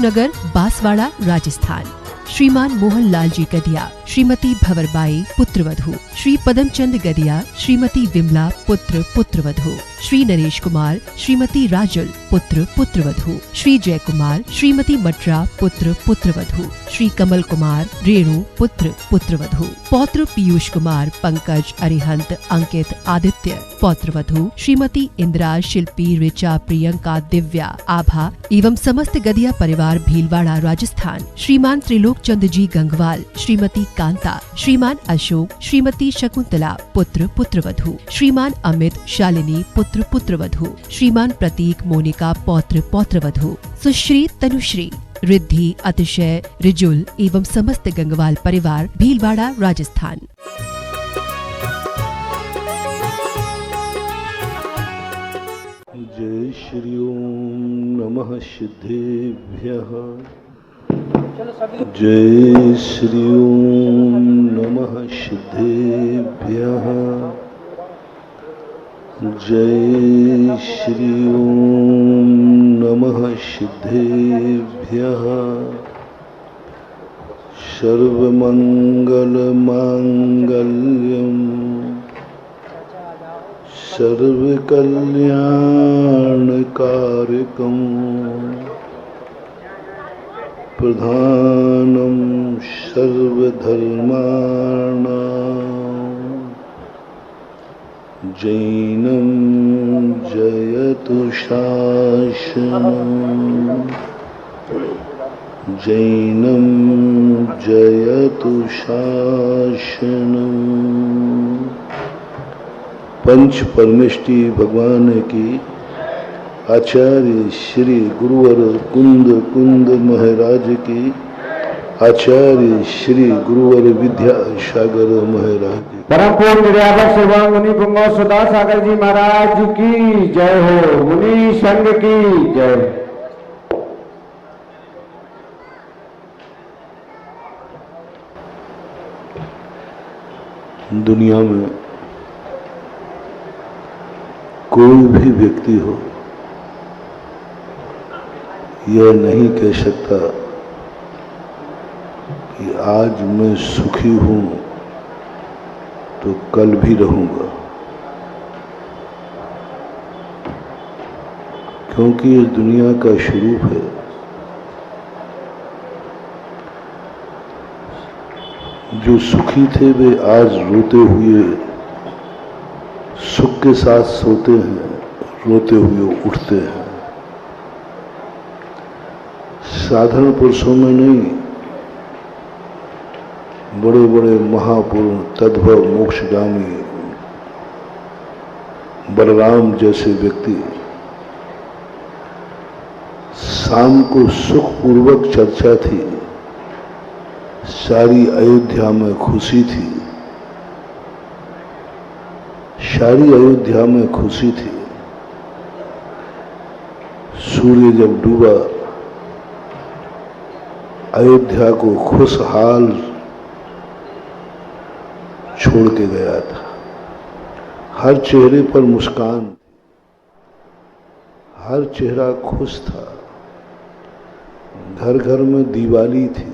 अशोकनगर, बांसवाड़ा, राजस्थान। श्रीमान मोहनलाल जी गदिया, श्रीमती भंवरबाई पुत्रवधू। श्री पदमचंद गदिया, श्रीमती विमला पुत्र पुत्रवधू। श्री नरेश कुमार, श्रीमती राजुल पुत्र पुत्रवधू। श्री जय कुमार, श्रीमती मटरा पुत्र पुत्रवधू। श्री कमल कुमार, रेणु पुत्र पुत्रवधू। पौत्र पीयूष कुमार, पंकज, अरिहंत, अंकित, आदित्य पौत्रवधू। श्रीमती इंदिरा, शिल्पी, ऋचा, प्रियंका, दिव्या, आभा एवं समस्त गदिया परिवार, भीलवाड़ा, राजस्थान। श्रीमान त्रिलोक चंद जी गंगवाल, श्रीमती कांता, श्रीमान अशोक, श्रीमती शकुंतला पुत्र पुत्रवधू। श्रीमान अमित, शालिनी पुत्र पुत्रवधू। श्रीमान प्रतीक, मोनिका पौत्र पौत्रवधू। सुश्री तनुश्री, रिद्धि, अतिशय, रिजुल एवं समस्त गंगवाल परिवार, भीलवाड़ा, राजस्थान। जय श्री ओम नमः सिद्धेभ्यः। जय श्री ओम नमः सिद्धेभ्यः। जय श्री ओम नमः सिद्धेभ्यः। सर्वमंगल मांगल्यम सर्वकल्याणकारकं प्रधानं सर्वधर्माणां जैनं जयतु शासनं। जैनं जयतु शासनं। पंच परमेष्टि भगवान की, आचार्य श्री गुरुवर कुंद कुंद महाराज की, आचार्य श्री गुरुवर विद्यासागर महाराज की, परम पूर्ण विद्याधर शिवांग मुनि पुंगव सुधा सागर जी महाराज की जय हो। मुनि संघ की जय। दुनिया में कोई भी व्यक्ति हो, यह नहीं कह सकता कि आज मैं सुखी हूं तो कल भी रहूंगा, क्योंकि इस दुनिया का स्वरूप है जो सुखी थे वे आज रोते हुए सुख के साथ सोते हैं, रोते हुए उठते हैं। साधारण पुरुषों में नहीं, बड़े बड़े महापुरुष, तद्भव मोक्षगामी बलराम जैसे व्यक्ति शाम को सुखपूर्वक चर्चा थी, सारी अयोध्या में खुशी थी, सारी अयोध्या में खुशी थी। सूर्य जब डूबा, अयोध्या को खुशहाल छोड़ के गया था। हर चेहरे पर मुस्कान, हर चेहरा खुश था। घर घर में दिवाली थी।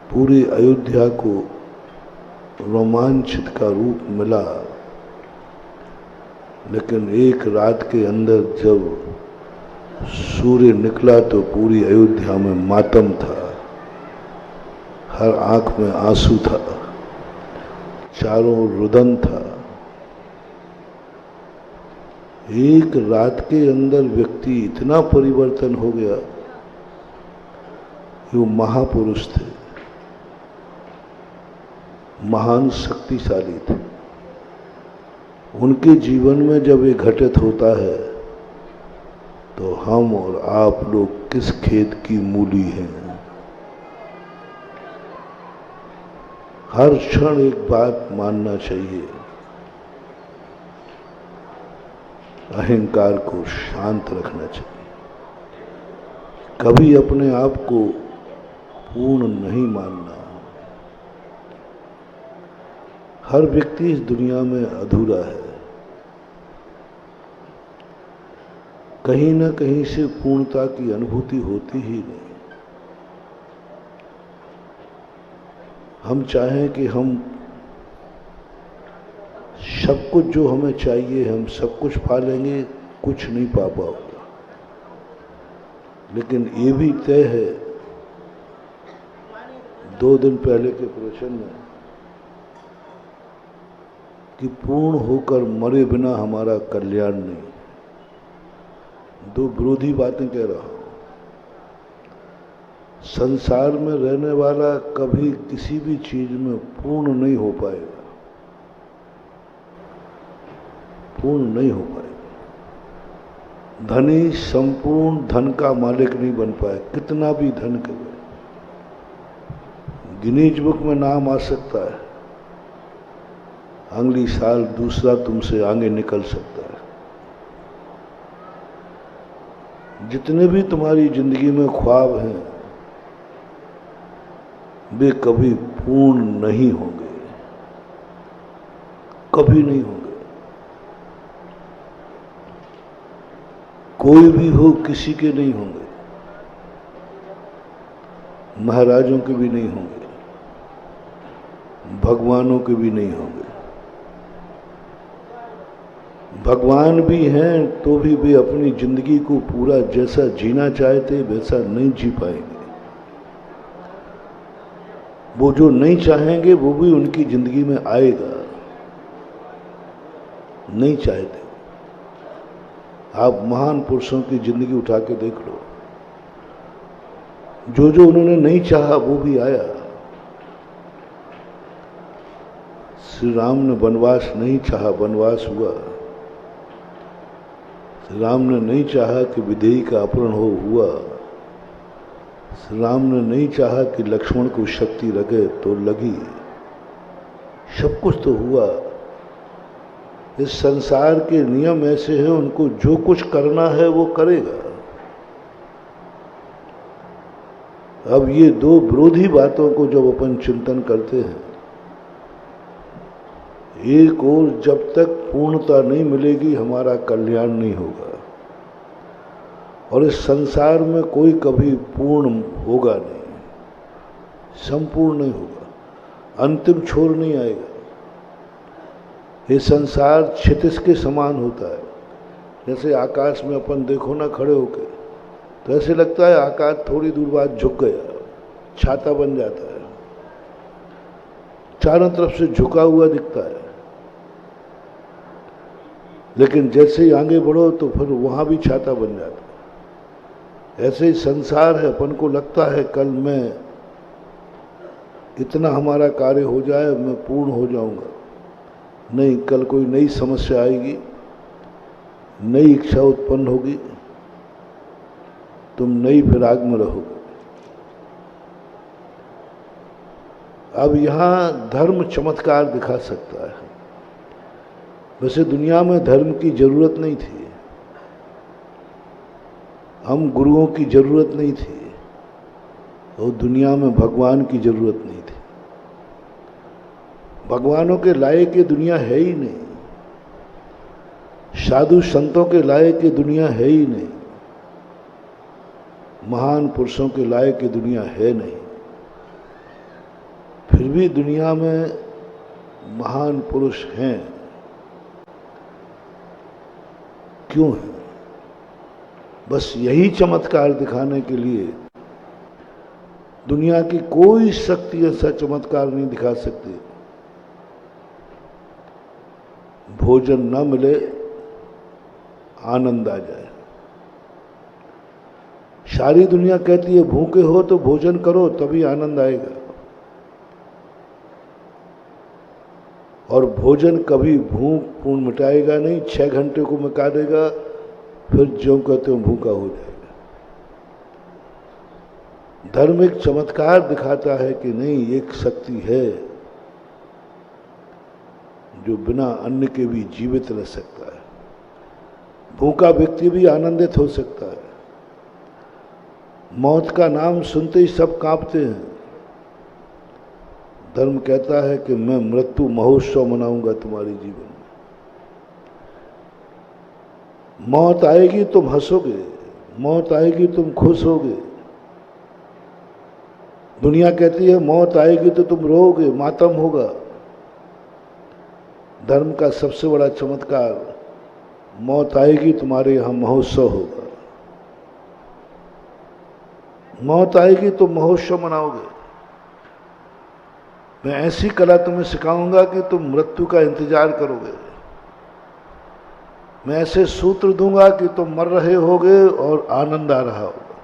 पूरी अयोध्या को रोमांचित का रूप मिला। लेकिन एक रात के अंदर जब सूर्य निकला तो पूरी अयोध्या में मातम था। हर आंख में आंसू था, चारों ओर रुदन था। एक रात के अंदर व्यक्ति इतना परिवर्तन हो गया। वो महापुरुष थे, महान शक्तिशाली थे। उनके जीवन में जब ये घटित होता है तो हम और आप लोग किस खेत की मूली हैं। हर क्षण एक बात मानना चाहिए, अहंकार को शांत रखना चाहिए। कभी अपने आप को पूर्ण नहीं मानना। हर व्यक्ति इस दुनिया में अधूरा है। कहीं ना कहीं से पूर्णता की अनुभूति होती ही नहीं। हम चाहें कि हम सब कुछ जो हमें चाहिए हम सब कुछ पा लेंगे, कुछ नहीं पा पाओगे। लेकिन ये भी तय है, 2 दिन पहले के प्रवचन में, कि पूर्ण होकर मरे बिना हमारा कल्याण नहीं। 2 विरोधी बातें कह रहा हूं। संसार में रहने वाला कभी किसी भी चीज में पूर्ण नहीं हो पाएगा, पूर्ण नहीं हो पाएगा। धनी संपूर्ण धन का मालिक नहीं बन पाए, कितना भी धन करे। गिनीज बुक में नाम आ सकता है, अगली साल दूसरा तुमसे आगे निकल सकता है। जितने भी तुम्हारी जिंदगी में ख्वाब हैं वे कभी पूर्ण नहीं होंगे, कभी नहीं होंगे। कोई भी हो, किसी के नहीं होंगे, महाराजों के भी नहीं होंगे, भगवानों के भी नहीं होंगे। भगवान भी हैं तो भी वे अपनी जिंदगी को पूरा जैसा जीना चाहते वैसा नहीं जी पाएंगे। वो जो नहीं चाहेंगे वो भी उनकी जिंदगी में आएगा, नहीं चाहते। आप महान पुरुषों की जिंदगी उठा के देख लो, जो जो उन्होंने नहीं चाहा वो भी आया। श्री राम ने वनवास नहीं चाहा, वनवास हुआ। श्री राम ने नहीं चाहा कि विदेही का अपहरण हुआ। श्री राम ने नहीं चाहा कि लक्ष्मण को शक्ति लगे तो लगी। सब कुछ तो हुआ। इस संसार के नियम ऐसे हैं, उनको जो कुछ करना है वो करेगा। अब ये 2 विरोधी बातों को जब अपन चिंतन करते हैं, एक और जब तक पूर्णता नहीं मिलेगी हमारा कल्याण नहीं होगा। और इस संसार में कोई कभी पूर्ण होगा नहीं, संपूर्ण नहीं होगा, अंतिम छोर नहीं आएगा। ये संसार क्षितिज के समान होता है। जैसे आकाश में अपन देखो ना खड़े होके, तो ऐसे लगता है आकाश थोड़ी दूर बाद झुक गया, छाता बन जाता है, चारों तरफ से झुका हुआ दिखता है। लेकिन जैसे ही आगे बढ़ो तो फिर वहां भी छाता बन जाता है। ऐसे ही संसार है, अपन को लगता है कल मैं इतना हमारा कार्य हो जाए मैं पूर्ण हो जाऊंगा। नहीं, कल कोई नई समस्या आएगी, नई इच्छा उत्पन्न होगी, तुम नई फिराक में रहोगे। अब यहां धर्म चमत्कार दिखा सकता है। वैसे दुनिया में धर्म की जरूरत नहीं थी, हम गुरुओं की जरूरत नहीं थी, और दुनिया में भगवान की जरूरत नहीं थी। भगवानों के लायक ये दुनिया है ही नहीं, साधु संतों के लायक ये दुनिया है ही नहीं, महान पुरुषों के लायक ये दुनिया है नहीं। फिर भी दुनिया में महान पुरुष हैं। क्यों है? बस यही चमत्कार दिखाने के लिए दुनिया की कोई शक्ति ऐसा चमत्कार नहीं दिखा सकती। भोजन न मिले आनंद आ जाए। सारी दुनिया कहती है भूखे हो तो भोजन करो तभी आनंद आएगा, और भोजन कभी भूख पूर्ण मिटाएगा नहीं, 6 घंटे को मिटा देगा, फिर जो कहते हो भूखा हो जाएगा। धर्म एक चमत्कार दिखाता है कि नहीं, एक शक्ति है जो बिना अन्न के भी जीवित रह सकता है। भूखा व्यक्ति भी आनंदित हो सकता है। मौत का नाम सुनते ही सब कांपते हैं। धर्म कहता है कि मैं मृत्यु महोत्सव मनाऊंगा तुम्हारे जीवन में। मौत आएगी तुम हंसोगे, मौत आएगी तुम खुश होगे। दुनिया कहती है मौत आएगी तो तुम रोओगे, मातम होगा। धर्म का सबसे बड़ा चमत्कार, मौत आएगी तुम्हारे यहां महोत्सव होगा। मौत आएगी तो महोत्सव मनाओगे। मैं ऐसी कला तुम्हें सिखाऊंगा कि तुम मृत्यु का इंतजार करोगे। मैं ऐसे सूत्र दूंगा कि तुम मर रहे होगे और आनंद आ रहा होगा।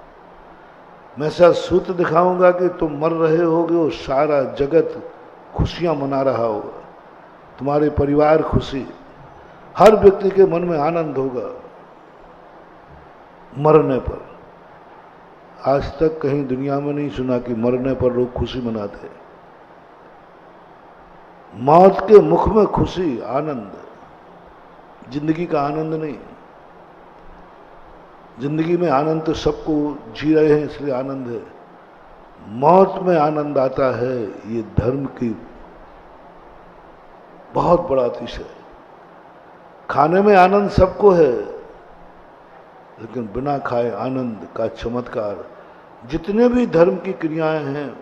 मैं ऐसा सूत्र दिखाऊंगा कि तुम मर रहे होगे और सारा जगत खुशियां मना रहा होगा। तुम्हारे परिवार खुशी, हर व्यक्ति के मन में आनंद होगा मरने पर। आज तक कहीं दुनिया में नहीं सुना कि मरने पर लोग खुशी मनाते। मौत के मुख में खुशी, आनंद। जिंदगी का आनंद नहीं। जिंदगी में आनंद तो सबको जी रहे हैं इसलिए आनंद है। मौत में आनंद आता है, ये धर्म की बहुत बड़ा अतिशय। खाने में आनंद सबको है, लेकिन बिना खाए आनंद का चमत्कार। जितने भी धर्म की क्रियाएं हैं,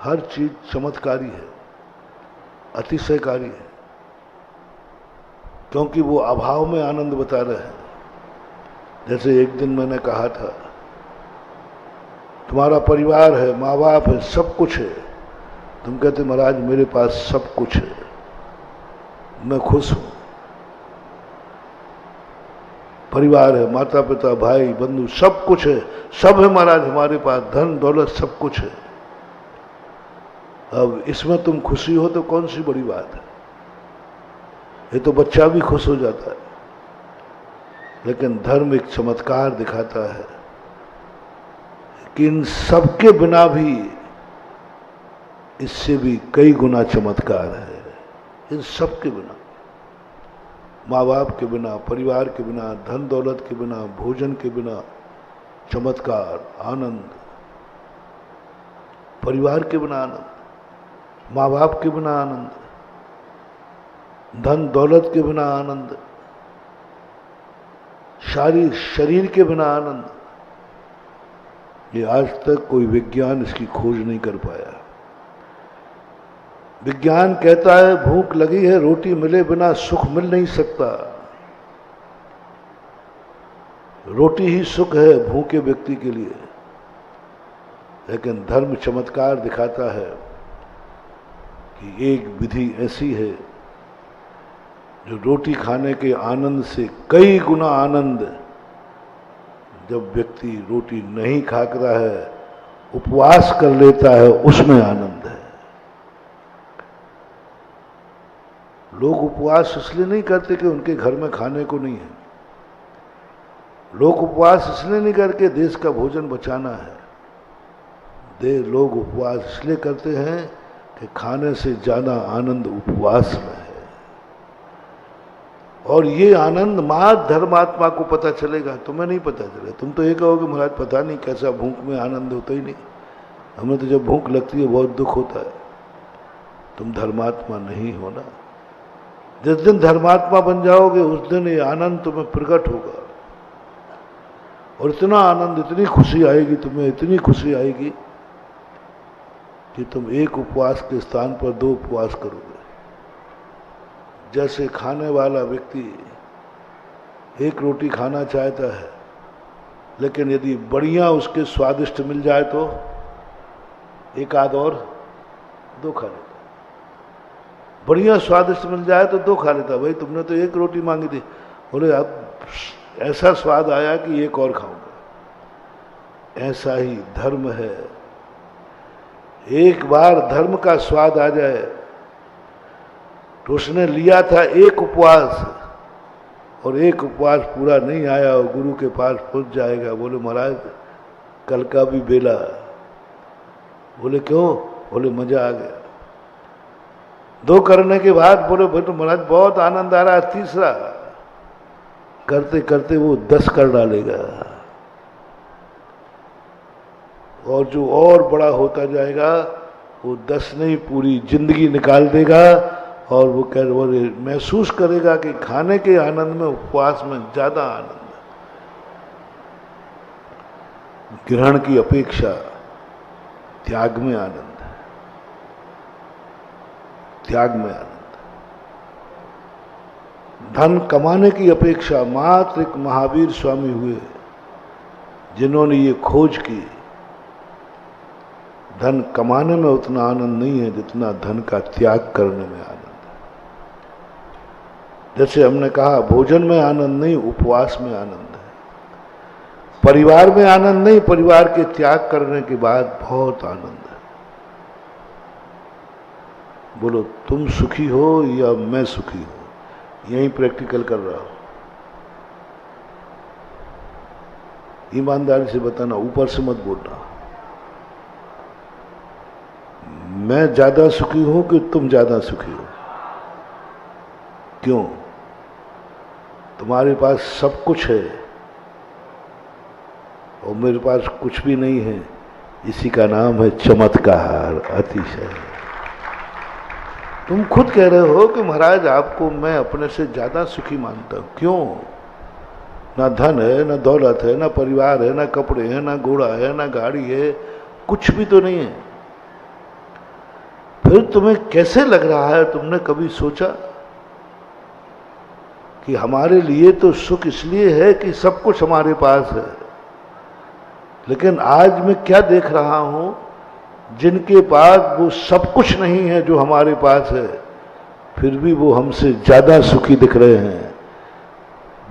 हर चीज चमत्कारी है, अतिशयकारी है, क्योंकि वो अभाव में आनंद बता रहे हैं। जैसे एक दिन मैंने कहा था, तुम्हारा परिवार है, माँ बाप है, सब कुछ है। तुम कहते महाराज मेरे पास सब कुछ है, मैं खुश हूं। परिवार है, माता पिता भाई बंधु सब कुछ है, सब है महाराज हमारे पास, धन दौलत सब कुछ है। अब इसमें तुम खुशी हो तो कौन सी बड़ी बात है। ये तो बच्चा भी खुश हो जाता है। लेकिन धर्म एक चमत्कार दिखाता है कि इन सबके बिना भी, इससे भी कई गुना चमत्कार है। इन सबके बिना, माँ बाप के बिना, परिवार के बिना, धन दौलत के बिना, भोजन के बिना चमत्कार, आनंद। परिवार के बिना आनंद, माँ बाप के बिना आनंद, धन दौलत के बिना आनंद, शरीर के बिना आनंद। ये आज तक कोई विज्ञान इसकी खोज नहीं कर पाया। विज्ञान कहता है भूख लगी है, रोटी मिले बिना सुख मिल नहीं सकता। रोटी ही सुख है भूखे व्यक्ति के लिए। लेकिन धर्म चमत्कार दिखाता है कि एक विधि ऐसी है जो रोटी खाने के आनंद से कई गुना आनंद, जब व्यक्ति रोटी नहीं खाकर है, उपवास कर लेता है, उसमें आनंद है। लोग उपवास इसलिए नहीं करते कि उनके घर में खाने को नहीं है। लोग उपवास इसलिए नहीं करके देश का भोजन बचाना है। लोग उपवास इसलिए करते हैं कि खाने से ज्यादा आनंद उपवास में है। और ये आनंद मां धर्मात्मा को पता चलेगा, तुम्हें नहीं पता चलेगा। तुम तो ये कहोगे महाराज पता नहीं कैसा भूख में आनंद होता ही नहीं, हमें तो जब भूख लगती है बहुत दुख होता है। तुम धर्मात्मा नहीं हो ना। जिस दिन धर्मात्मा बन जाओगे उस दिन ये आनंद तुम्हें प्रकट होगा। और इतना आनंद, इतनी खुशी आएगी तुम्हें, इतनी खुशी आएगी कि तुम एक उपवास के स्थान पर 2 उपवास करोगे। जैसे खाने वाला व्यक्ति एक रोटी खाना चाहता है, लेकिन यदि बढ़िया उसके स्वादिष्ट मिल जाए तो एक आध और 2 खा लेता। बढ़िया स्वादिष्ट मिल जाए तो 2 खा लेता। भाई तुमने तो एक रोटी मांगी थी, बोले अब ऐसा स्वाद आया कि एक और खाऊंगा। ऐसा ही धर्म है। एक बार धर्म का स्वाद आ जाए तो उसने लिया था एक उपवास, और एक उपवास पूरा नहीं आया और गुरु के पास पहुंच जाएगा। बोले महाराज कल का भी बेला। बोले क्यों? बोले मजा आ गया। 2 करने के बाद बोले भाई महाराज बहुत आनंद आ रहा है, तीसरा करते करते वो 10 कर डालेगा। और जो और बड़ा होता जाएगा वो 10 नहीं पूरी जिंदगी निकाल देगा और वो महसूस करेगा कि खाने के आनंद में उपवास में ज्यादा आनंद है। ग्रहण की अपेक्षा त्याग में आनंद है, त्याग में आनंद। धन कमाने की अपेक्षा मात्र एक महावीर स्वामी हुए जिन्होंने ये खोज की, धन कमाने में उतना आनंद नहीं है जितना धन का त्याग करने में आनंद है। जैसे हमने कहा, भोजन में आनंद नहीं, उपवास में आनंद है। परिवार में आनंद नहीं, परिवार के त्याग करने के बाद बहुत आनंद है। बोलो, तुम सुखी हो या मैं सुखी हूं? यही प्रैक्टिकल कर रहा हूं। ईमानदारी से बताना, ऊपर से मत बोलना। मैं ज्यादा सुखी हूं कि तुम ज्यादा सुखी हो? क्यों? तुम्हारे पास सब कुछ है और मेरे पास कुछ भी नहीं है। इसी का नाम है चमत्कार, अतिशय। तुम खुद कह रहे हो कि महाराज आपको मैं अपने से ज्यादा सुखी मानता हूं। क्यों? ना धन है, ना दौलत है, ना परिवार है, ना कपड़े हैं, ना घोड़ा है, ना गाड़ी है, कुछ भी तो नहीं है। फिर तुम्हें कैसे लग रहा है? तुमने कभी सोचा कि हमारे लिए तो सुख इसलिए है कि सब कुछ हमारे पास है, लेकिन आज मैं क्या देख रहा हूं, जिनके पास वो सब कुछ नहीं है जो हमारे पास है, फिर भी वो हमसे ज्यादा सुखी दिख रहे हैं।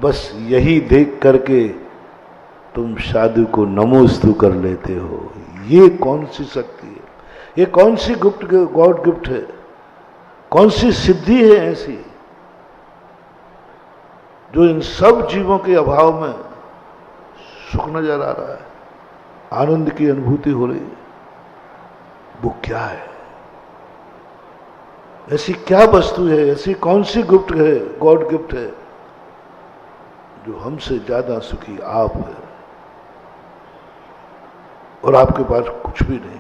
बस यही देख करके तुम साधु को नमोस्तु कर लेते हो। ये कौन सी शक्ति है? ये कौन सी गुप्त गॉड गिफ्ट है? कौन सी सिद्धि है ऐसी जो इन सब जीवों के अभाव में सुख नजर आ रहा है, आनंद की अनुभूति हो रही है? वो क्या है? ऐसी क्या वस्तु है? ऐसी कौन सी गुप्त है, गॉड गिफ्ट है जो हमसे ज्यादा सुखी आप है और आपके पास कुछ भी नहीं?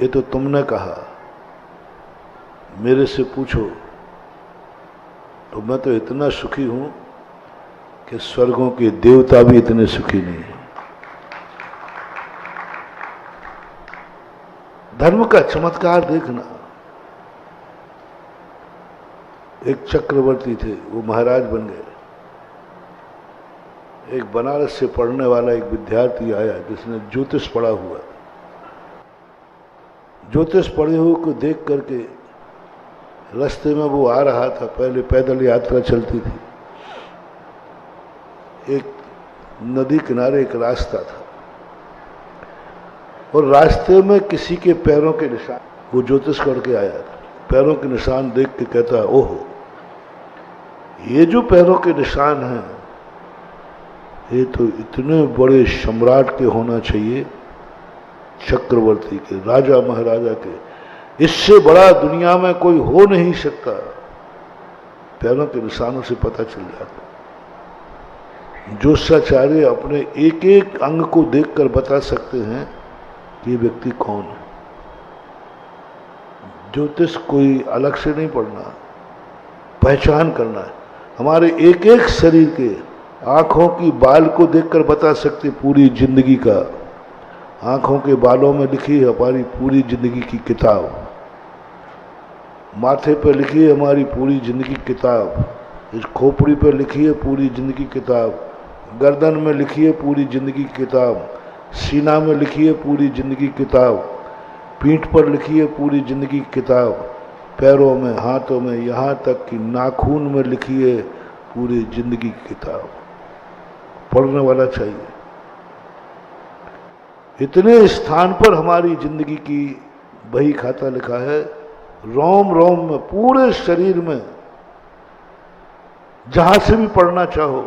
ये तो तुमने कहा, मेरे से पूछो तो मैं तो इतना सुखी हूं कि स्वर्गों के देवता भी इतने सुखी नहीं है। धर्म का चमत्कार देखना। एक चक्रवर्ती थे, वो महाराज बन गए। एक बनारस से पढ़ने वाला एक विद्यार्थी आया जिसने ज्योतिष पढ़ा हुआ। ज्योतिष पढ़े हुए को देख करके रास्ते में वो आ रहा था, पहले पैदल यात्रा चलती थी। एक नदी किनारे एक रास्ता था और रास्ते में किसी के पैरों के निशान, वो ज्योतिष करके आया था, पैरों के निशान देख के कहता है, ओहो, ये जो पैरों के निशान हैं ये तो इतने बड़े सम्राट के होना चाहिए, चक्रवर्ती के, राजा महाराजा के। इससे बड़ा दुनिया में कोई हो नहीं सकता। पैरों के निशानों से पता चल जाता। ज्योतिषाचार्य अपने एक एक अंग को देखकर बता सकते हैं कि ये व्यक्ति कौन है। ज्योतिष कोई अलग से नहीं पढ़ना, पहचान करना है। हमारे एक एक शरीर के आंखों की बाल को देखकर बता सकते पूरी जिंदगी का। आंखों के बालों में लिखी है हमारी पूरी जिंदगी की किताब, माथे पर लिखी है हमारी पूरी जिंदगी की किताब, इस खोपड़ी पर लिखी है पूरी जिंदगी की किताब, गर्दन में लिखी है पूरी जिंदगी की किताब, सीना में लिखी है पूरी जिंदगी की किताब, पीठ पर लिखी है पूरी जिंदगी की किताब, पैरों में, हाथों में, यहाँ तक कि नाखून में लिखी है पूरी जिंदगी की किताब। पढ़ने वाला चाहिए। इतने स्थान पर हमारी जिंदगी की बही खाता लिखा है, रोम रोम में, पूरे शरीर में, जहां से भी पढ़ना चाहो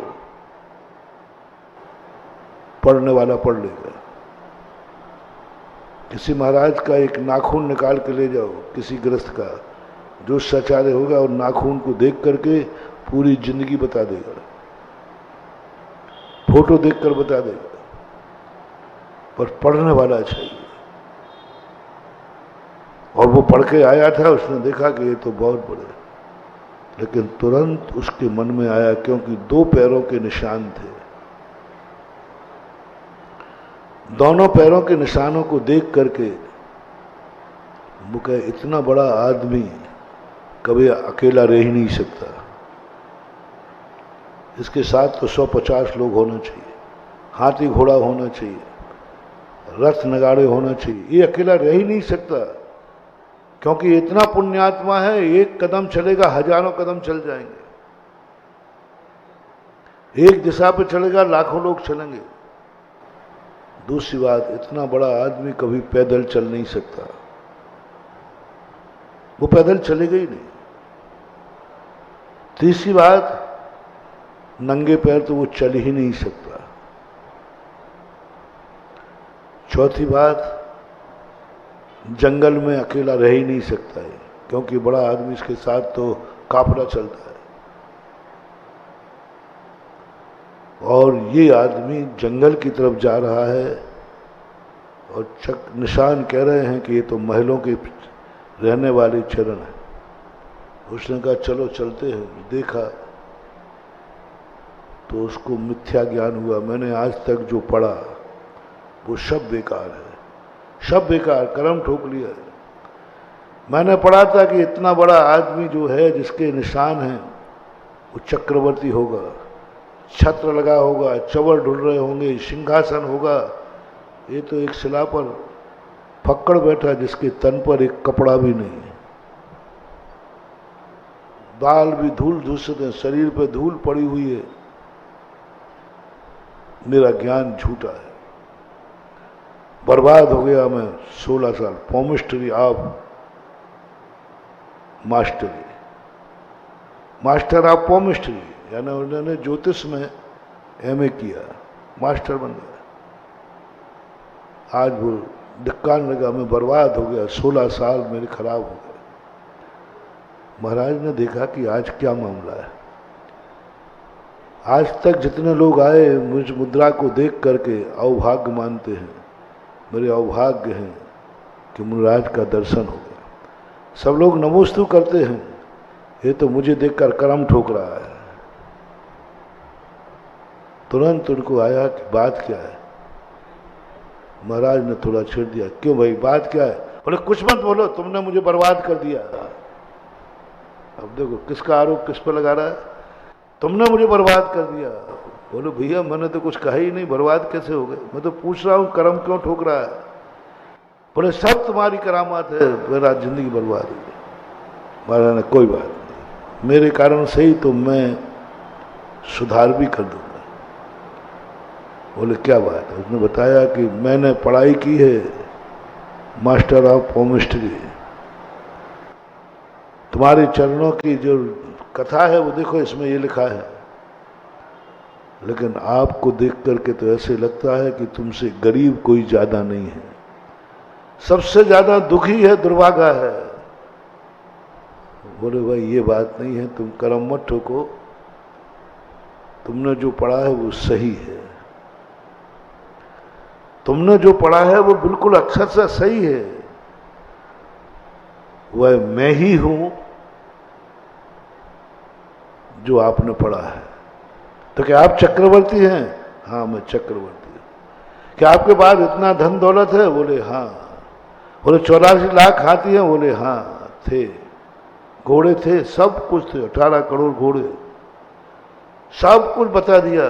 पढ़ने वाला पढ़ लेगा। किसी महाराज का एक नाखून निकाल के ले जाओ, किसी गृहस्थ का, जो सचारे होगा और नाखून को देख करके पूरी जिंदगी बता देगा, फोटो देखकर बता देगा। पर पढ़ने वाला चाहिए। और वो पढ़ के आया था, उसने देखा कि ये तो बहुत बड़े, लेकिन तुरंत उसके मन में आया, क्योंकि 2 पैरों के निशान थे, दोनों पैरों के निशानों को देख करके वो कहे इतना बड़ा आदमी कभी अकेला रह ही नहीं सकता, इसके साथ तो 150 लोग होना चाहिए, हाथी घोड़ा होना चाहिए, रथ नगाड़े होना चाहिए, ये अकेला रह ही नहीं सकता, क्योंकि इतना पुण्यात्मा है, एक कदम चलेगा हजारों कदम चल जाएंगे, एक दिशा पे चलेगा लाखों लोग चलेंगे। दूसरी बात, इतना बड़ा आदमी कभी पैदल चल नहीं सकता, वो पैदल चलेगा ही नहीं। तीसरी बात, नंगे पैर तो वो चल ही नहीं सकता। चौथी बात, जंगल में अकेला रह ही नहीं सकता है, क्योंकि बड़ा आदमी इसके साथ तो काफिला चलता है, और ये आदमी जंगल की तरफ जा रहा है और निशान कह रहे हैं कि ये तो महलों के रहने वाले चरण है। उसने कहा चलो चलते हैं। देखा तो उसको मिथ्या ज्ञान हुआ, मैंने आज तक जो पढ़ा वो सब बेकार है, सब बेकार, कर्म ठोक लिया है। मैंने पढ़ा था कि इतना बड़ा आदमी जो है जिसके निशान हैं वो चक्रवर्ती होगा, छत्र लगा होगा, चवर ढुल रहे होंगे, सिंहासन होगा। ये तो एक शिला पर फक्कड़ बैठा जिसके तन पर एक कपड़ा भी नहीं है, बाल भी धूल धूसरित है, शरीर पे धूल पड़ी हुई है। मेरा ज्ञान झूठा है, बर्बाद हो गया मैं 16 साल पॉमिस्ट्री ऑफ मास्टरी, मास्टर ऑफ पॉमिस्ट्री, यानी उन्होंने ज्योतिष में एमए किया, मास्टर बन गया। आज वो डिक्कान लगा, मैं बर्बाद हो गया, 16 साल मेरे खराब हो गए। महाराज ने देखा कि आज क्या मामला है। आज तक जितने लोग आए मुझ मुद्रा को देख करके अवभाग्य मानते हैं, मेरे अवभाग्य हैं कि मुराज का दर्शन हो गया। सब लोग नमोस्तु करते हैं, ये तो मुझे देखकर कर्म ठोक रहा है। तुरंत उनको आया कि बात क्या है। महाराज ने थोड़ा छेड़ दिया, क्यों भाई बात क्या है? बोले कुछ मत बोलो, तुमने मुझे बर्बाद कर दिया। अब देखो किसका आरोप किस पर लगा रहा है, तुमने मुझे बर्बाद कर दिया। बोलो भैया मैंने तो कुछ कहा ही नहीं, बर्बाद कैसे हो गए? मैं तो पूछ रहा हूँ कर्म क्यों ठोक रहा है? बोले सब तुम्हारी करामात है, मेरा जिंदगी बर्बाद हो गई। महाराज ने कोई बात नहीं, मेरे कारण से ही तो मैं सुधार भी कर दूंगा। बोले क्या बात है? उसने बताया कि मैंने पढ़ाई की है मास्टर ऑफ पॉमिस्ट्री, तुम्हारे चरणों की जो कथा है वो देखो इसमें ये लिखा है, लेकिन आपको देख करके तो ऐसे लगता है कि तुमसे गरीब कोई ज्यादा नहीं है, सबसे ज्यादा दुखी है, दुर्भागा है। बोले भाई ये बात नहीं है, तुम कर्म मत ठोको, तुमने जो पढ़ा है वो सही है, तुमने जो पढ़ा है वो बिल्कुल अक्षर से सही है। वह मैं ही हूं जो आपने पढ़ा है। तो क्या आप चक्रवर्ती हैं? हाँ मैं चक्रवर्ती हूं। क्या आपके पास इतना धन दौलत है? बोले हाँ। बोले 84 लाख हाथी हैं? बोले हाँ थे। घोड़े थे? सब कुछ थे, 18 करोड़ घोड़े, सब कुछ बता दिया।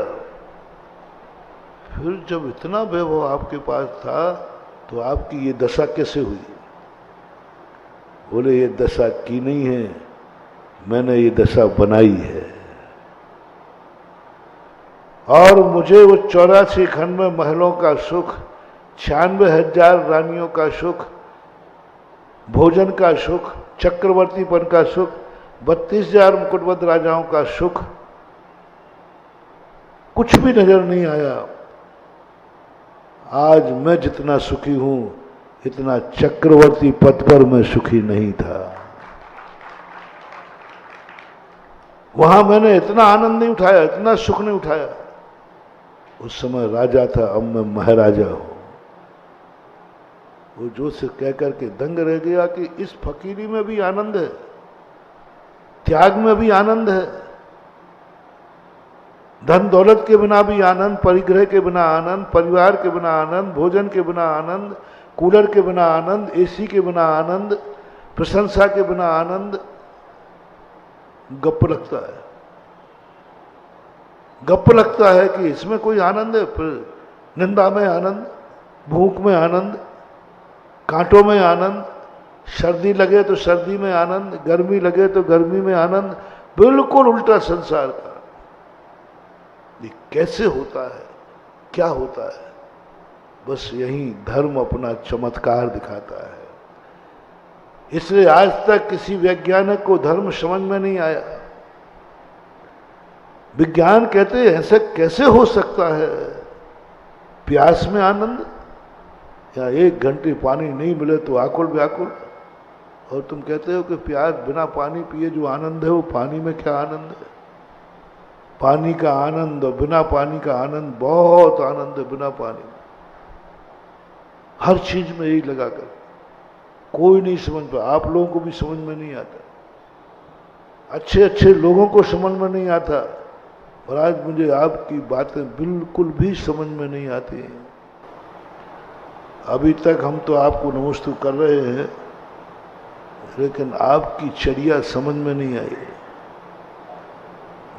फिर जब इतना वैभव आपके पास था तो आपकी ये दशा कैसे हुई? बोले ये दशा की नहीं है, मैंने ये दशा बनाई है। और मुझे वो 84 खंड में महलों का सुख, 96,000 रानियों का सुख, भोजन का सुख, चक्रवर्तीपन का सुख, 32,000 मुकुटबद्ध राजाओं का सुख, कुछ भी नजर नहीं आया। आज मैं जितना सुखी हूं इतना चक्रवर्ती पद पर मैं सुखी नहीं था। वहां मैंने इतना आनंद नहीं उठाया, इतना सुख नहीं उठाया। उस समय राजा था, अब मैं महाराजा हूं। वो जो से कह करके दंग रह गया कि इस फकीरी में भी आनंद है, त्याग में भी आनंद है, धन दौलत के बिना भी आनंद, परिग्रह के बिना आनंद, परिवार के बिना आनंद, भोजन के बिना आनंद, कूलर के बिना आनंद, एसी के बिना आनंद, प्रशंसा के बिना आनंद। गप्प लगता है, गप्प लगता है कि इसमें कोई आनंद है। फिर निंदा में आनंद, भूख में आनंद, कांटों में आनंद, सर्दी लगे तो सर्दी में आनंद, गर्मी लगे तो गर्मी में आनंद। बिल्कुल उल्टा संसार का। ये कैसे होता है, क्या होता है? बस यही धर्म अपना चमत्कार दिखाता है। इसलिए आज तक किसी वैज्ञानिक को धर्म समझ में नहीं आया। विज्ञान कहते हैं ऐसा कैसे हो सकता है? प्यास में आनंद, या 1 घंटे पानी नहीं मिले तो आकुल व्याकुल। और तुम कहते हो कि प्यास बिना पानी पिए जो आनंद है वो पानी में क्या आनंद है? पानी का आनंद और बिना पानी का आनंद, बहुत आनंद है बिना पानी में। हर चीज में यही लगाकर कोई नहीं समझ पा। आप लोगों को भी समझ में नहीं आता, अच्छे अच्छे लोगों को समझ में नहीं आता, और आज मुझे आपकी बातें बिल्कुल भी समझ में नहीं आती हैं। अभी तक हम तो आपको नमस्ते कर रहे हैं, लेकिन आपकी चर्या समझ में नहीं आई।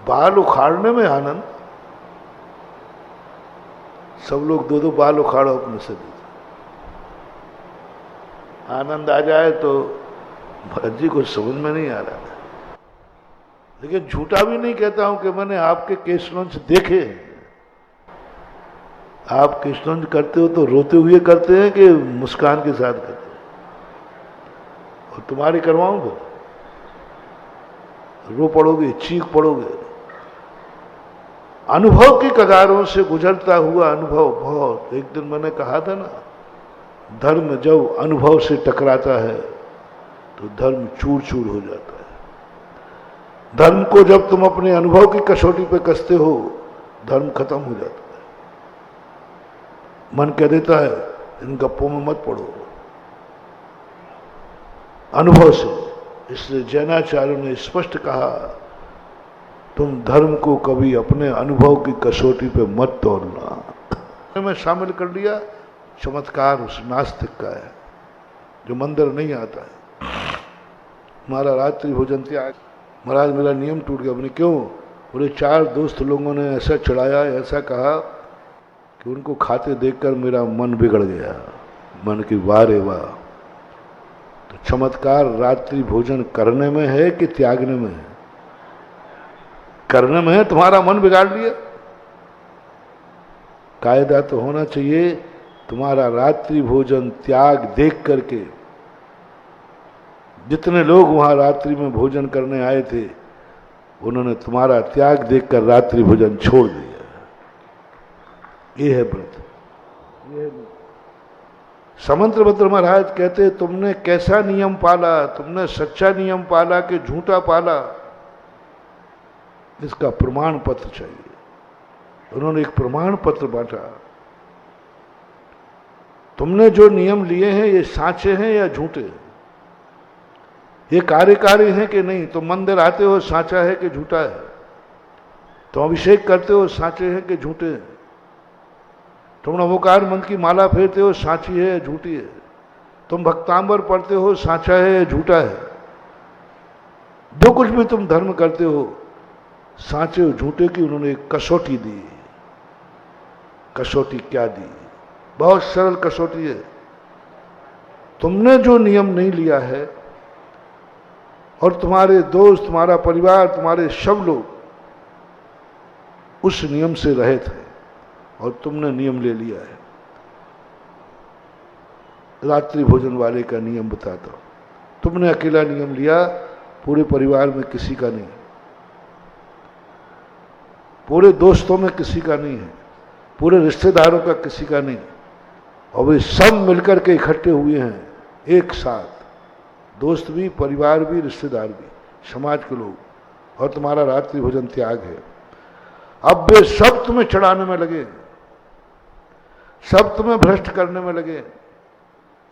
बाल उखाड़ने में आनंद, सब लोग 2-2 बाल उखाड़ो अपने से, आनंद आ जाए तो भरत जी को समझ में नहीं आ रहा। लेकिन झूठा भी नहीं कहता हूं कि मैंने आपके केशलंच देखे। आप केशलंच करते हो तो रोते हुए करते हैं कि मुस्कान के साथ करते हैं? और तुम्हारी करवाऊं तो रो पड़ोगे, चीख पड़ोगे। अनुभव की कगारों से गुजरता हुआ अनुभव बहुत। एक दिन मैंने कहा था ना, धर्म जब अनुभव से टकराता है तो धर्म चूर चूर हो जाता है। धर्म को जब तुम अपने अनुभव की कसौटी पे कसते हो, धर्म खत्म हो जाता है। मन कह देता है इन गप्पों में मत पड़ो, अनुभव से। इसलिए जैनाचार्यों ने स्पष्ट कहा, तुम धर्म को कभी अपने अनुभव की कसौटी पे मत तोड़ना। मैं शामिल कर लिया, चमत्कार उस नास्तिक का है जो मंदिर नहीं आता है। हमारा रात्रि भोजन त्याग, महाराज मेरा नियम टूट गया। मैंने क्यों? बोले 4 दोस्त लोगों ने ऐसा चढ़ाया, ऐसा कहा कि उनको खाते देखकर मेरा मन बिगड़ गया। मन की वाह रे वाह। तो चमत्कार रात्रि भोजन करने में है कि त्यागने में है? करने में है, तुम्हारा मन बिगाड़ लिया। कायदा तो होना चाहिए, तुम्हारा रात्रि भोजन त्याग देख करके जितने लोग वहां रात्रि में भोजन करने आए थे, उन्होंने तुम्हारा त्याग देखकर रात्रि भोजन छोड़ दिया। ये है व्रत। समंत्रभद्र महाराज कहते, तुमने कैसा नियम पाला? तुमने सच्चा नियम पाला कि झूठा पाला? इसका प्रमाण पत्र चाहिए। उन्होंने एक प्रमाण पत्र बांटा। तुमने जो नियम लिए हैं ये साचे हैं या झूठे? ये कार्यकारी हैं कि नहीं? तुम मंदिर आते हो, साचा है कि झूठा है? तुम अभिषेक करते हो, साचे हैं कि झूठे हैं? तुम नमोकार मंत्र की माला फेरते हो, साची है या झूठी है? तुम भक्तांबर पढ़ते हो, साचा है या झूठा है? जो कुछ भी तुम धर्म करते हो, साचे और झूठे की उन्होंने एक कसौटी दी। कसौटी क्या दी? बहुत सरल कसौटी है। तुमने जो नियम नहीं लिया है, और तुम्हारे दोस्त, तुम्हारा परिवार, तुम्हारे सब लोग उस नियम से रहे थे, और तुमने नियम ले लिया है। रात्रि भोजन वाले का नियम बताता हूं। तुमने अकेला नियम लिया, पूरे परिवार में किसी का नहीं, पूरे दोस्तों में किसी का नहीं है, पूरे रिश्तेदारों का किसी का नहीं, और वे सब मिलकर के इकट्ठे हुए हैं एक साथ। दोस्त भी, परिवार भी, रिश्तेदार भी, समाज के लोग, और तुम्हारा रात्रि भोजन त्याग है। अब वे सब तुम्हें चढ़ाने में लगे, सब तुम्हें भ्रष्ट करने में लगे,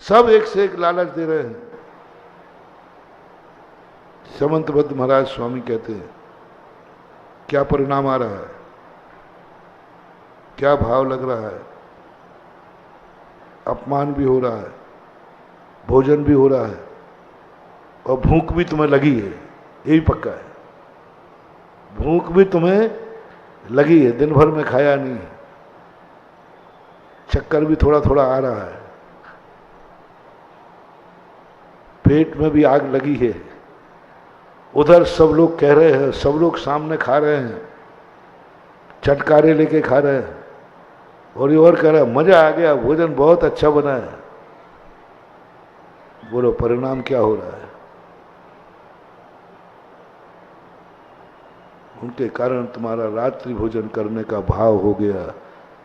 सब एक से एक लालच दे रहे हैं। समंतबद्ध महाराज स्वामी कहते हैं क्या परिणाम आ रहा है, क्या भाव लग रहा है, अपमान भी हो रहा है, भोजन भी हो रहा है और भूख भी तुम्हें लगी है, ये भी पक्का है। भूख भी तुम्हें लगी है, दिन भर में खाया नहीं है, चक्कर भी थोड़ा थोड़ा आ रहा है, पेट में भी आग लगी है। उधर सब लोग कह रहे हैं, सब लोग सामने खा रहे हैं, चटकारे लेके खा रहे हैं, और ये और कह रहा है मजा आ गया, भोजन बहुत अच्छा बना है। बोलो परिणाम क्या हो रहा है? उनके कारण तुम्हारा रात्रि भोजन करने का भाव हो गया।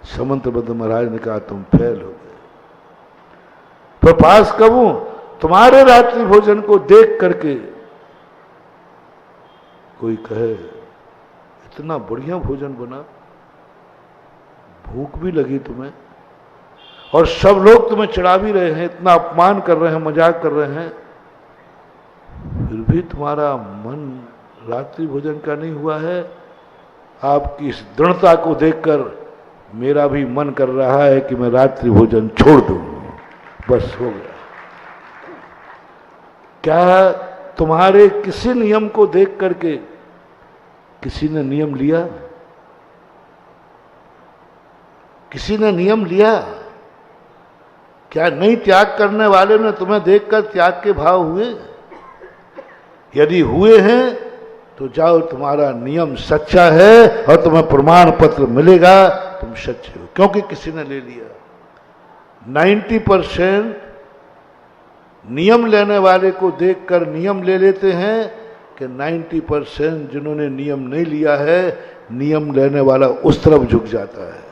समंतबद्ध महाराज ने कहा तुम फेल हो गए। पर पास कब हूं? तुम्हारे रात्रि भोजन को देख करके कोई कहे इतना बढ़िया भोजन बना, भूख भी लगी तुम्हें, और सब लोग तुम्हें चढ़ा भी रहे हैं, इतना अपमान कर रहे हैं, मजाक कर रहे हैं, फिर भी तुम्हारा मन रात्रि भोजन का नहीं हुआ है। आपकी इस दृढ़ता को देखकर मेरा भी मन कर रहा है कि मैं रात्रि भोजन छोड़ दूं, बस हो गया। क्या तुम्हारे किसी नियम को देख करके किसी ने नियम लिया? किसी ने नियम लिया? क्या नहीं त्याग करने वाले ने तुम्हें देखकर त्याग के भाव हुए? यदि हुए हैं तो जाओ, तुम्हारा नियम सच्चा है और तुम्हें प्रमाण पत्र मिलेगा तुम सच्चे हो, क्योंकि किसी ने ले लिया। 90% नियम लेने वाले को देखकर नियम ले लेते हैं कि 90% जिन्होंने नियम नहीं लिया है, नियम लेने वाला उस तरफ झुक जाता है।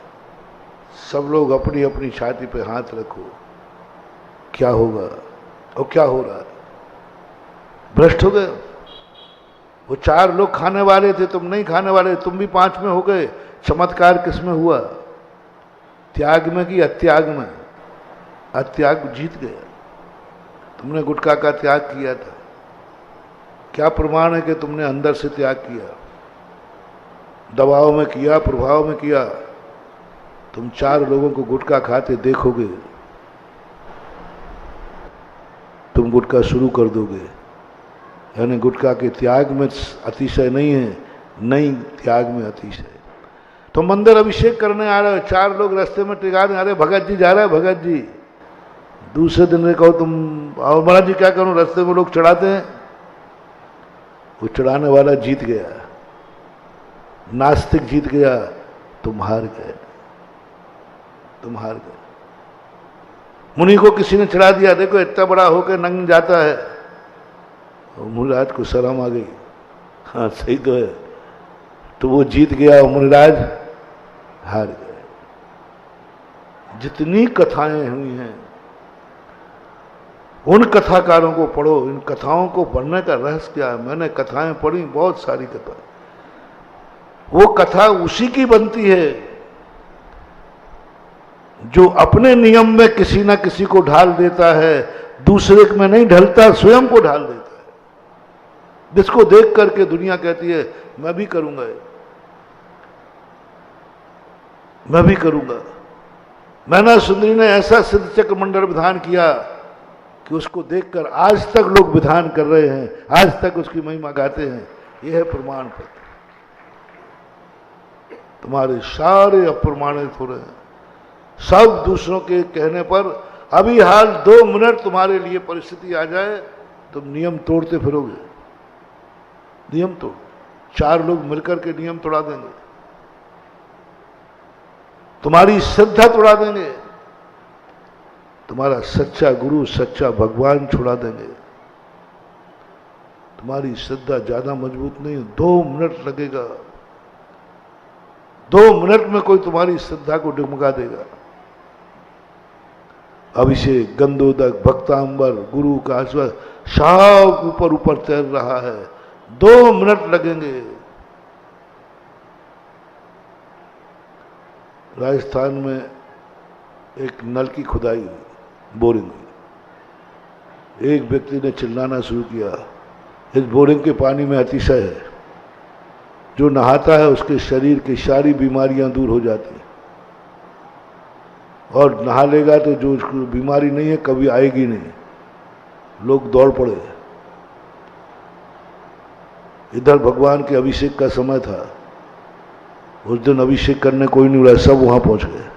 सब लोग अपनी अपनी छाती पे हाथ रखो, क्या होगा? और क्या हो रहा है? भ्रष्ट हो गए। वो 4 लोग खाने वाले थे, तुम नहीं खाने वाले, तुम भी 5 में हो गए। चमत्कार किसमें हुआ? त्याग में कि अत्याग में? अत्याग जीत गया। तुमने गुटखा का त्याग किया था, क्या प्रमाण है कि तुमने अंदर से त्याग किया? दबाव में किया, प्रभाव में किया? तुम 4 लोगों को गुटखा खाते देखोगे, तुम गुटखा शुरू कर दोगे। यानी गुटखा के त्याग में अतिशय नहीं है, नहीं त्याग में अतिशय। तो मंदिर अभिषेक करने आ रहे हो, 4 लोग रास्ते में टिका रहे, अरे भगत जी जा रहे हैं, भगत जी। दूसरे दिन में कहो तुम, और महाराज जी क्या करूं, रास्ते में लोग चढ़ाते हैं। वो चढ़ाने वाला जीत गया, नास्तिक जीत गया, तुम हार गए, तुम हार गए। मुनि को किसी ने चढ़ा दिया, देखो इतना बड़ा होकर नंग जाता है, और मुनिराज को शर्म आ गई, हाँ सही तो है, तो वो जीत गया और मुनिराज हार गए। जितनी कथाएं हुई हैं उन कथाकारों को पढ़ो, इन कथाओं को पढ़ने का रहस्य क्या है? मैंने कथाएं पढ़ी, बहुत सारी कथा। वो कथा उसी की बनती है जो अपने नियम में किसी ना किसी को ढाल देता है, दूसरे में नहीं ढलता, स्वयं को ढाल देता है, जिसको देख करके दुनिया कहती है मैं भी करूंगा, मैं भी करूंगा। मैना सुंदरी ने ऐसा सिद्ध चक्र मंडल विधान किया कि उसको देखकर आज तक लोग विधान कर रहे हैं, आज तक उसकी महिमा गाते हैं। यह है प्रमाण पत्र। तुम्हारे सारे अप्रमाणित हो रहे हैं, सब दूसरों के कहने पर। अभी हाल 2 मिनट तुम्हारे लिए परिस्थिति आ जाए, तुम नियम तोड़ते फिरोगे, नियम तोड़। 4 लोग मिलकर के नियम तोड़ा देंगे, तुम्हारी श्रद्धा तोड़ा देंगे, तुम्हारा सच्चा गुरु सच्चा भगवान छुड़ा देंगे। तुम्हारी श्रद्धा ज्यादा मजबूत नहीं, 2 मिनट लगेगा, 2 मिनट में कोई तुम्हारी श्रद्धा को डगमगा देगा। अभिषेक, गंधोदक, भक्तांबर, गुरु का आशीर्वाद सब ऊपर ऊपर तैर रहा है, 2 मिनट लगेंगे। राजस्थान में एक नल की खुदाई हुई, बोरिंग हुई, एक व्यक्ति ने चिल्लाना शुरू किया, इस बोरिंग के पानी में अतिशय है, जो नहाता है उसके शरीर की सारी बीमारियां दूर हो जाती हैं, और नहा लेगा तो जो उसको बीमारी नहीं है कभी आएगी नहीं। लोग दौड़ पड़े। इधर भगवान के अभिषेक का समय था। उस दिन अभिषेक करने कोई नहीं रहा, सब वहां पहुंच गए।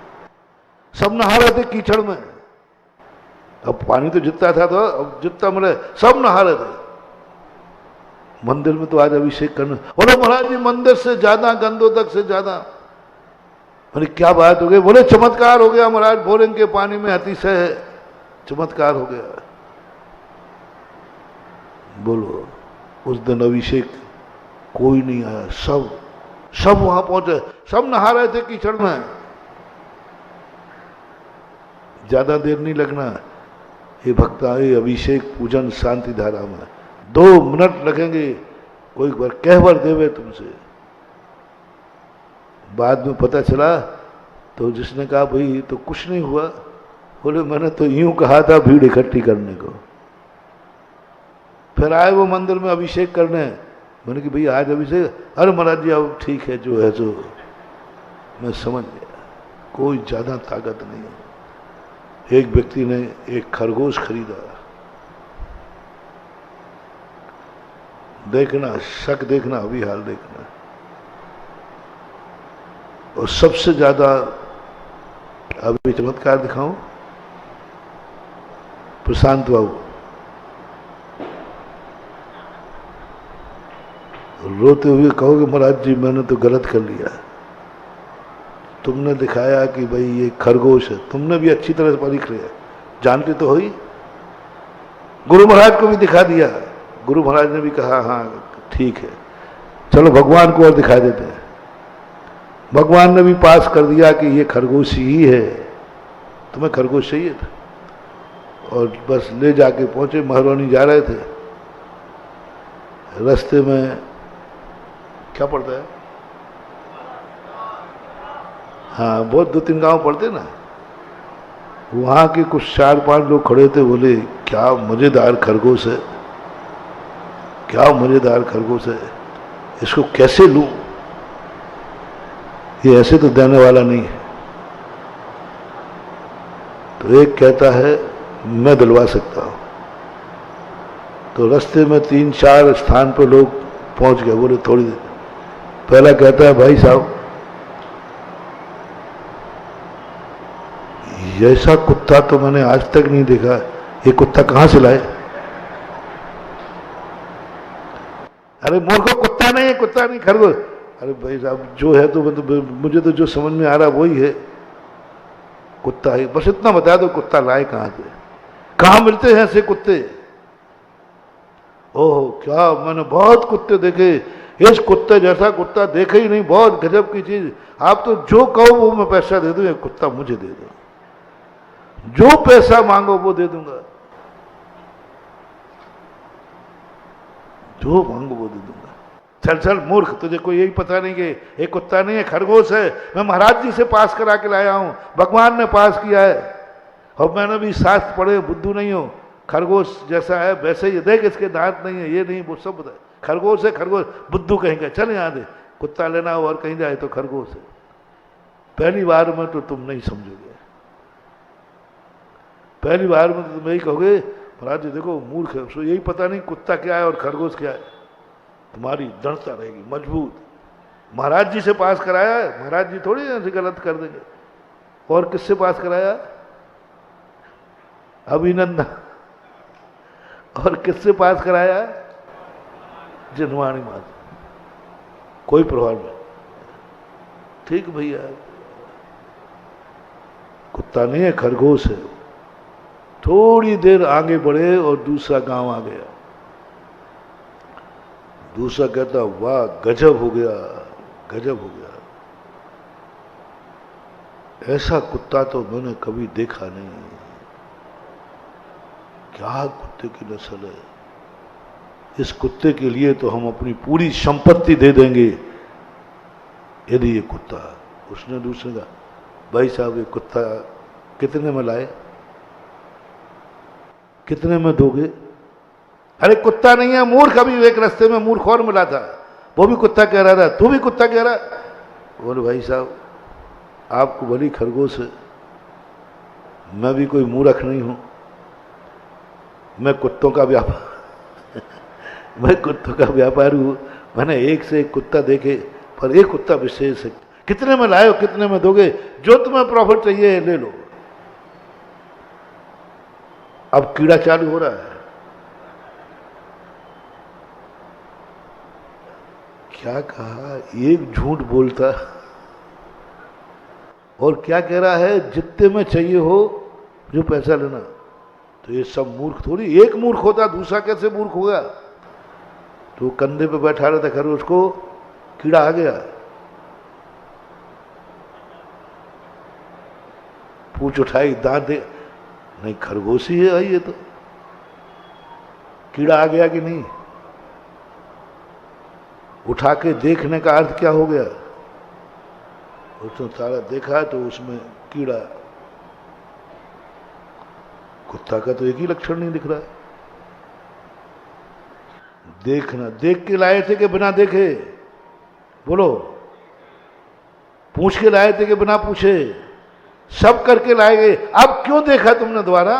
सब नहा रहे थे कीचड़ में। अब पानी तो जितना था तो अब जितना मिले सब नहा रहे थे। मंदिर में तो आज अभिषेक करना, बोले महाराज जी मंदिर से ज्यादा, गंदोदक से ज्यादा। बोले क्या बात हो गई? बोले चमत्कार हो गया महाराज, बोरिंग के पानी में अतिशय है, चमत्कार हो गया। बोलो, उस दिन अभिषेक कोई नहीं आया, सब वहां पहुंचे, सब नहा रहे थे कीचड़ में। ज्यादा देर नहीं लगना, ये भक्ता, ये अभिषेक पूजन शांति धारा में 2 मिनट लगेंगे, कोई बार कहवर देवे तुमसे। बाद में पता चला तो जिसने कहा भाई तो कुछ नहीं हुआ, बोले मैंने तो यूं कहा था भीड़ इकट्ठी करने को। फिर आए वो मंदिर में अभिषेक करने। मैंने कि भाई आज अभिषेक, अरे महाराज जी अब ठीक है, जो है जो। मैं समझ गया कोई ज्यादा ताकत नहीं है। एक व्यक्ति ने एक खरगोश खरीदा। देखना, शक देखना, अभी हाल देखना। और सबसे ज्यादा, अभी चमत्कार दिखाऊं, प्रशांत बाबू रोते हुए कहोगे महाराज जी मैंने तो गलत कर लिया, तुमने दिखाया कि भाई ये खरगोश है, तुमने भी अच्छी तरह से परीख लिया, जानते तो हो ही। गुरु महाराज को भी दिखा दिया, गुरु महाराज ने भी कहा हाँ ठीक है, चलो भगवान को और दिखा देते हैं। भगवान ने भी पास कर दिया कि ये खरगोश ही है, तुम्हें खरगोश चाहिए था। और बस ले जाके पहुंचे, महरौनी जा रहे थे, रास्ते में क्या पड़ता है, हाँ बहुत 2-3 गांव पड़ते ना, वहां के कुछ 4-5 लोग खड़े थे। बोले क्या मजेदार खरगोश है, क्या मजेदार खरगोश है, इसको कैसे लूं, ये ऐसे तो देने वाला नहीं है। तो एक कहता है मैं दिलवा सकता हूं। तो रास्ते में 3-4 स्थान पर लोग पहुंच गए। बोले थोड़ी देर, पहला कहता है भाई साहब ऐसा कुत्ता तो मैंने आज तक नहीं देखा, ये कुत्ता कहां से लाए? अरे मूर्खो, कुत्ता नहीं है, कुत्ता नहीं, खरगोश। अरे भाई साहब जो है तो मतलब मुझे तो जो समझ में आ रहा वही है, कुत्ता ही, बस इतना बता दो कुत्ता लाए कहां से, कहां मिलते हैं ऐसे कुत्ते? ओह क्या, मैंने बहुत कुत्ते देखे, इस कुत्ते जैसा कुत्ता देखे ही नहीं, बहुत गजब की चीज। आप तो जो कहो वो मैं पैसा दे दूं, ये कुत्ता मुझे दे दो, जो पैसा मांगो वो दे दूंगा, जो मांगो वो दे दूंगा। चल चल मूर्ख, तुझे कोई यही पता नहीं कि ये कुत्ता नहीं है, खरगोश है। मैं महाराज जी से पास करा के लाया हूं, भगवान ने पास किया है, और मैंने भी शास्त्र पढ़े, बुद्धू नहीं हो। खरगोश जैसा है वैसे ही देख, इसके दांत नहीं है, ये नहीं, वो सब बताए, खरगोश है खरगोश। बुद्धू कहेंगे चल यहाँ दे, कुत्ता लेना हो और कहीं जाए तो खरगोश है। पहली बार में तो तुम नहीं समझोगे, पहली बार में तो तुम यही कहोगे महाराज जी देखो मूर्ख है, उसको यही पता नहीं कुत्ता क्या है और खरगोश क्या है। तुम्हारी दृढ़ता रहेगी मजबूत। महाराज जी से पास कराया है, महाराज जी थोड़ी ऐसे गलत कर देंगे। और किससे पास कराया? अभिनंदन। और किससे पास कराया? जनवाणी माता। कोई प्रभाव नहीं। ठीक भैया, कुत्ता नहीं है, खरगोश है। थोड़ी देर आगे बढ़े और दूसरा गांव आ गया। दूसरा कहता वाह गजब हो गया, गजब हो गया, ऐसा कुत्ता तो मैंने कभी देखा नहीं, क्या कुत्ते की नस्ल है, इस कुत्ते के लिए तो हम अपनी पूरी संपत्ति दे देंगे यदि ये कुत्ता। उसने दूसरे का भाई साहब ये कुत्ता कितने में लाए? कितने में दोगे? अरे कुत्ता नहीं है, मूर्ख। अभी एक रास्ते में मूर्ख और मिला था, वो भी कुत्ता कह रहा था, तू भी कुत्ता कह रहा। बोले भाई साहब, आपको भली खरगोश है, मैं भी कोई मूर्ख नहीं हूं, मैं कुत्तों का व्यापार मैं कुत्तों का व्यापारी हूं। मैंने एक से एक कुत्ता देखे, पर एक कुत्ता विशेष है। कितने में लाए हो, कितने में दोगे? जो तुम्हें प्रॉफिट चाहिए ले लो। अब कीड़ा चालू हो रहा है। क्या कहा? एक झूठ बोलता और क्या कह रहा है, जितने में चाहिए हो जो पैसा लेना। तो ये सब मूर्ख थोड़ी, एक मूर्ख होता दूसरा कैसे मूर्ख होगा? तो कंधे पे बैठा रहा था खरगोश को, कीड़ा आ गया, पूछ उठाई, दांत दे, नहीं खरगोश ही है आई, ये तो कीड़ा आ गया कि नहीं? उठा के देखने का अर्थ क्या हो गया? उसने सारा देखा तो उसमें कीड़ा। कुत्ता का तो एक ही लक्षण नहीं दिख रहा है। देखना, देख के लाए थे कि बिना देखे? बोलो, पूछ के लाए थे कि बिना पूछे? सब करके लाए गए। अब क्यों देखा तुमने दोबारा?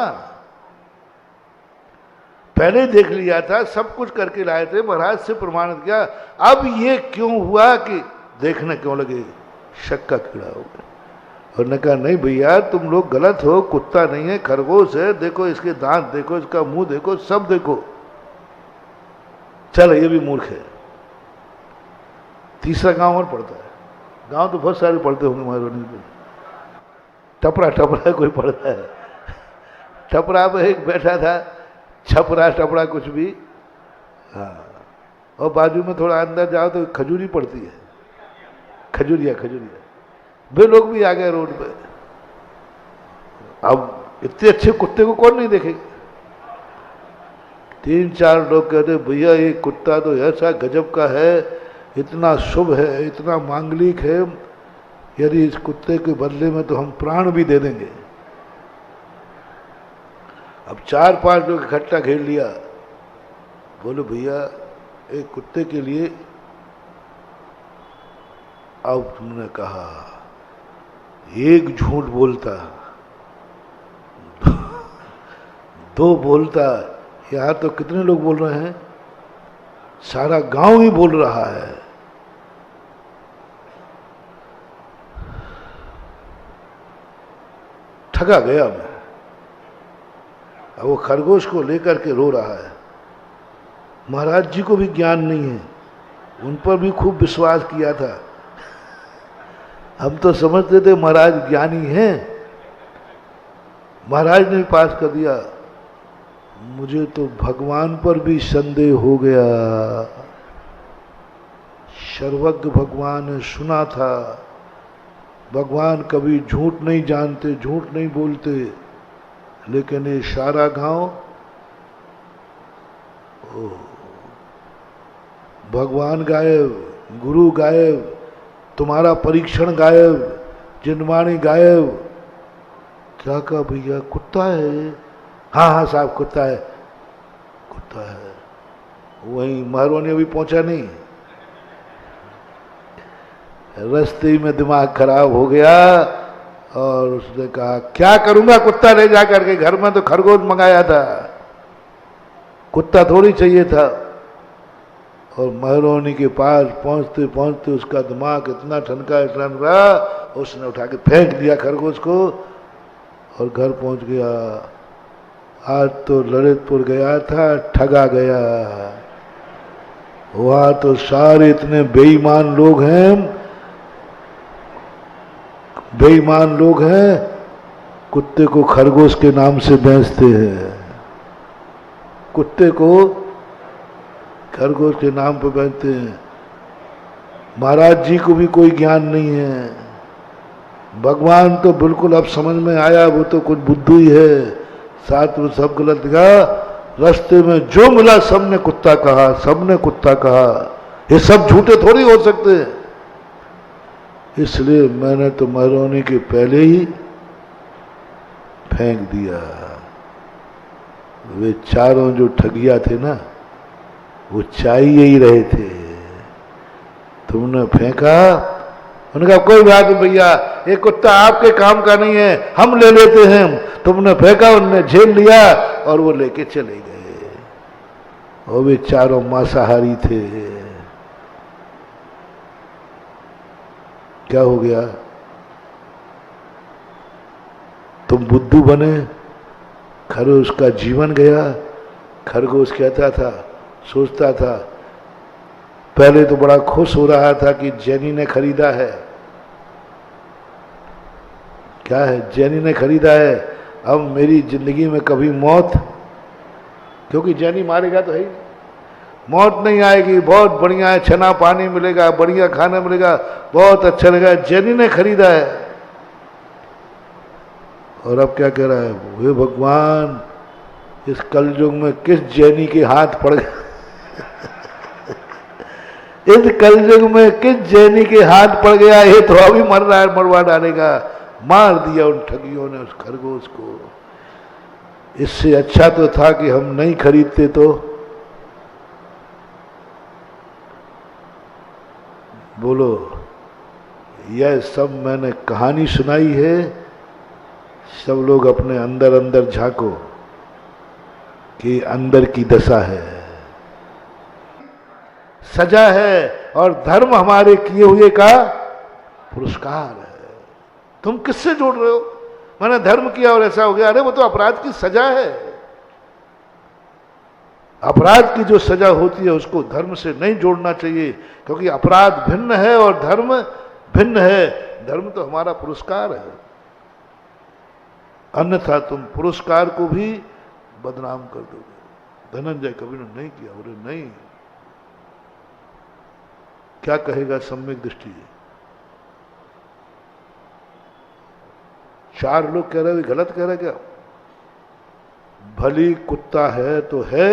पहले ही देख लिया था, सब कुछ करके लाए थे, महाराज से प्रमाणित किया। अब ये क्यों हुआ कि देखने क्यों लगे? शक का कीड़ा हो गया। और ने कहा नहीं भैया, तुम लोग गलत हो, कुत्ता नहीं है, खरगोश है। देखो इसके दांत देखो, इसका मुंह देखो, सब देखो। चलो ये भी मूर्ख है। तीसरा गांव और पढ़ता है। गांव तो बहुत सारे पढ़ते होंगे महारानी पे। टपरा टपरा कोई पढ़ता है। टपरा पे एक बैठा था, छपरा टपरा कुछ भी। हाँ, और बाजू में थोड़ा अंदर जाओ तो खजूरी पड़ती है, खजूरिया खजूरिया। वे लोग भी आ गए रोड पे। अब इतने अच्छे कुत्ते को कौन नहीं देखेगा? 3-4 लोग कहते भैया ये कुत्ता तो ऐसा गजब का है, इतना शुभ है, इतना मांगलिक है, यदि इस कुत्ते के बदले में तो हम प्राण भी दे देंगे। अब 4-5 लोग इकट्ठा घेर लिया। बोले भैया एक कुत्ते के लिए, अब तुमने कहा एक झूठ बोलता, 2 बोलता, यहां तो कितने लोग बोल रहे हैं? सारा गांव ही बोल रहा है। ठगा गया मैं। अब वो खरगोश को लेकर के रो रहा है। महाराज जी को भी ज्ञान नहीं है, उन पर भी खूब विश्वास किया था। हम तो समझते थे महाराज ज्ञानी हैं, महाराज ने पास कर दिया। मुझे तो भगवान पर भी संदेह हो गया। सर्वज्ञ भगवान ने सुना था, भगवान कभी झूठ नहीं जानते, झूठ नहीं बोलते, लेकिन ये सारा गांव भगवान गायब, गुरु गायब, तुम्हारा परीक्षण गायब, जिनवाणी गायब। क्या कहा भैया? कुत्ता है? हाँ हाँ साहब कुत्ता है, कुत्ता है। वहीं महारानी अभी पहुंचा नहीं, रास्ते में दिमाग खराब हो गया और उसने कहा क्या करूंगा कुत्ता ले जा करके, घर में तो खरगोश मंगाया था, कुत्ता थोड़ी चाहिए था। और महारानी के पास पहुंचते पहुंचते उसका दिमाग इतना ठनका, उसने उठा के फेंक दिया खरगोश को और घर पहुंच गया। आज तो ललितपुर गया था, ठगा गया। वहां तो सारे इतने बेईमान लोग हैं, बेईमान लोग हैं, कुत्ते को खरगोश के नाम से बेचते हैं। कुत्ते को खरगोश के नाम पे बेचते हैं। महाराज जी को भी कोई ज्ञान नहीं है। भगवान तो बिल्कुल अब समझ में आया, वो तो कुछ बुद्धू ही है, साथ में सब गलत कहा। रास्ते में जो मिला सबने कुत्ता कहा, सबने कुत्ता कहा। ये सब झूठे थोड़ी हो सकते हैं। इसलिए मैंने तो महारानी के पहले ही फेंक दिया। वे चारों जो ठगिया थे ना, वो चाहिए ही रहे थे। तुमने फेंका, उन्होंने कहा कोई बात नहीं भैया, ये कुत्ता आपके काम का नहीं है, हम ले लेते हैं। तुमने फेंका, उनने झेल लिया और वो लेके चले गए। और वे चारों मांसाहारी थे। क्या हो गया? तुम बुद्धू बने, खरगोश का जीवन गया। खरगोश कहता था, सोचता था, पहले तो बड़ा खुश हो रहा था कि जैनी ने खरीदा है। क्या है? जैनी ने खरीदा है। अब मेरी जिंदगी में कभी मौत, क्योंकि जैनी मारेगा तो है ही, मौत नहीं आएगी। बहुत बढ़िया है, छना पानी मिलेगा, बढ़िया खाना मिलेगा, बहुत अच्छा लगेगा। जैनी ने खरीदा है। और अब क्या कह रहा है? हे भगवान, इस कलयुग में किस जैनी के हाथ पड़ गए? इस कलयुग में किस जैनी के हाथ पड़ गया? ये तो अभी मर रहा है, मरवा डालेगा। मार दिया उन ठगियों ने उस खरगोश को। इससे अच्छा तो था कि हम नहीं खरीदते। तो बोलो, यह सब मैंने कहानी सुनाई है। सब लोग अपने अंदर अंदर झांको कि अंदर की दशा है, सजा है, और धर्म हमारे किए हुए का पुरस्कार है। तुम किससे जोड़ रहे हो? मैंने धर्म किया और ऐसा हो गया। अरे वो तो अपराध की सजा है। अपराध की जो सजा होती है उसको धर्म से नहीं जोड़ना चाहिए, क्योंकि अपराध भिन्न है और धर्म भिन्न है। धर्म तो हमारा पुरस्कार है, अन्यथा तुम पुरस्कार को भी बदनाम कर दोगे। धनंजय कभी ने नहीं किया। बोले नहीं, क्या कहेगा सम्यक दृष्टि? चार लोग कह रहे, गलत कह रहे क्या? भली कुत्ता है तो है,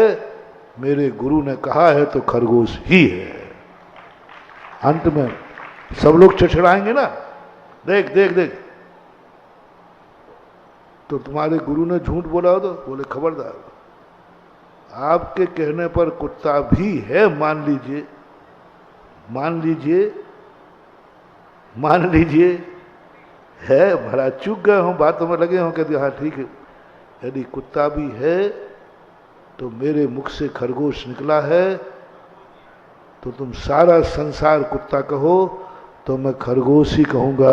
मेरे गुरु ने कहा है तो खरगोश ही है। अंत में सब लोग चिड़चिड़ाएंगे ना, देख देख देख, तो तुम्हारे गुरु ने झूठ बोला हो तो बोले खबरदार, आपके कहने पर कुत्ता भी है, मान लीजिए, मान लीजिए, मान लीजिए है, भला चूक गए हों, बातों में लगे हों, कहते हाँ ठीक है। यदि कुत्ता भी है तो मेरे मुख से खरगोश निकला है, तो तुम सारा संसार कुत्ता कहो तो मैं खरगोश ही कहूंगा,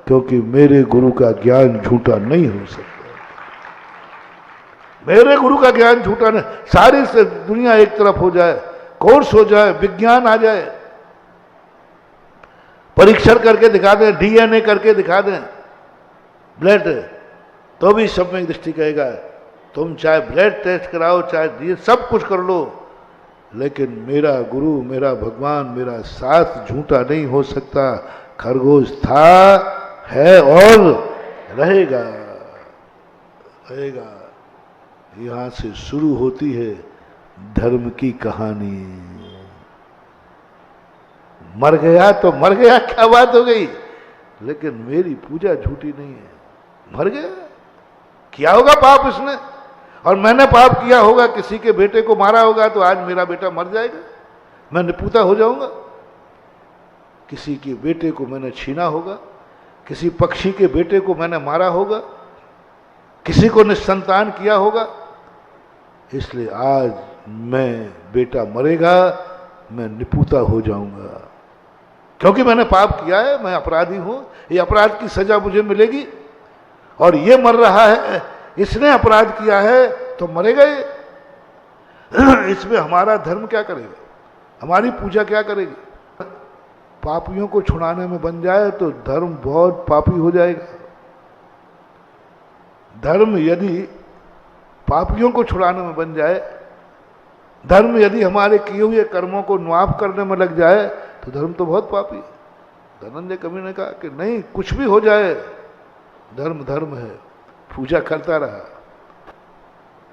क्योंकि मेरे गुरु का ज्ञान झूठा नहीं हो सकता। मेरे गुरु का ज्ञान झूठा नहीं। सारी से दुनिया एक तरफ हो जाए, कोर्स हो जाए, विज्ञान आ जाए, परीक्षण करके दिखा दें, डीएनए करके दिखा दें, ब्लड, तो भी सम्यक दृष्टि कहेगा। तुम चाहे ब्लड टेस्ट कराओ, चाहे ये सब कुछ कर लो, लेकिन मेरा गुरु, मेरा भगवान, मेरा साथ झूठा नहीं हो सकता। खरगोश था, है और रहेगा, रहेगा। यहां से शुरू होती है धर्म की कहानी। मर गया तो मर गया, क्या बात हो गई, लेकिन मेरी पूजा झूठी नहीं है। मर गया, किया होगा पाप इसने, और मैंने पाप किया होगा, किसी के बेटे को मारा होगा, तो आज मेरा बेटा मर जाएगा, मैं निपुता हो जाऊंगा। किसी के बेटे को मैंने छीना होगा, किसी पक्षी के बेटे को मैंने मारा होगा, किसी को निसंतान किया होगा, इसलिए आज मैं, बेटा मरेगा, मैं निपुता हो जाऊंगा, क्योंकि मैंने पाप किया है, मैं अपराधी हूं, ये अपराध की सजा मुझे मिलेगी। और ये मर रहा है, इसने अपराध किया है तो मरेगा ये। इसमें हमारा धर्म क्या करेगा, हमारी पूजा क्या करेगी? पापियों को छुड़ाने में बन जाए तो धर्म बहुत पापी हो जाएगा। धर्म यदि पापियों को छुड़ाने में बन जाए, धर्म यदि हमारे किए हुए कर्मों को माफ करने में लग जाए, तो धर्म तो बहुत पापी। धनंजय कवि ने कहा कि नहीं, कुछ भी हो जाए, धर्म धर्म है। पूजा करता रहा,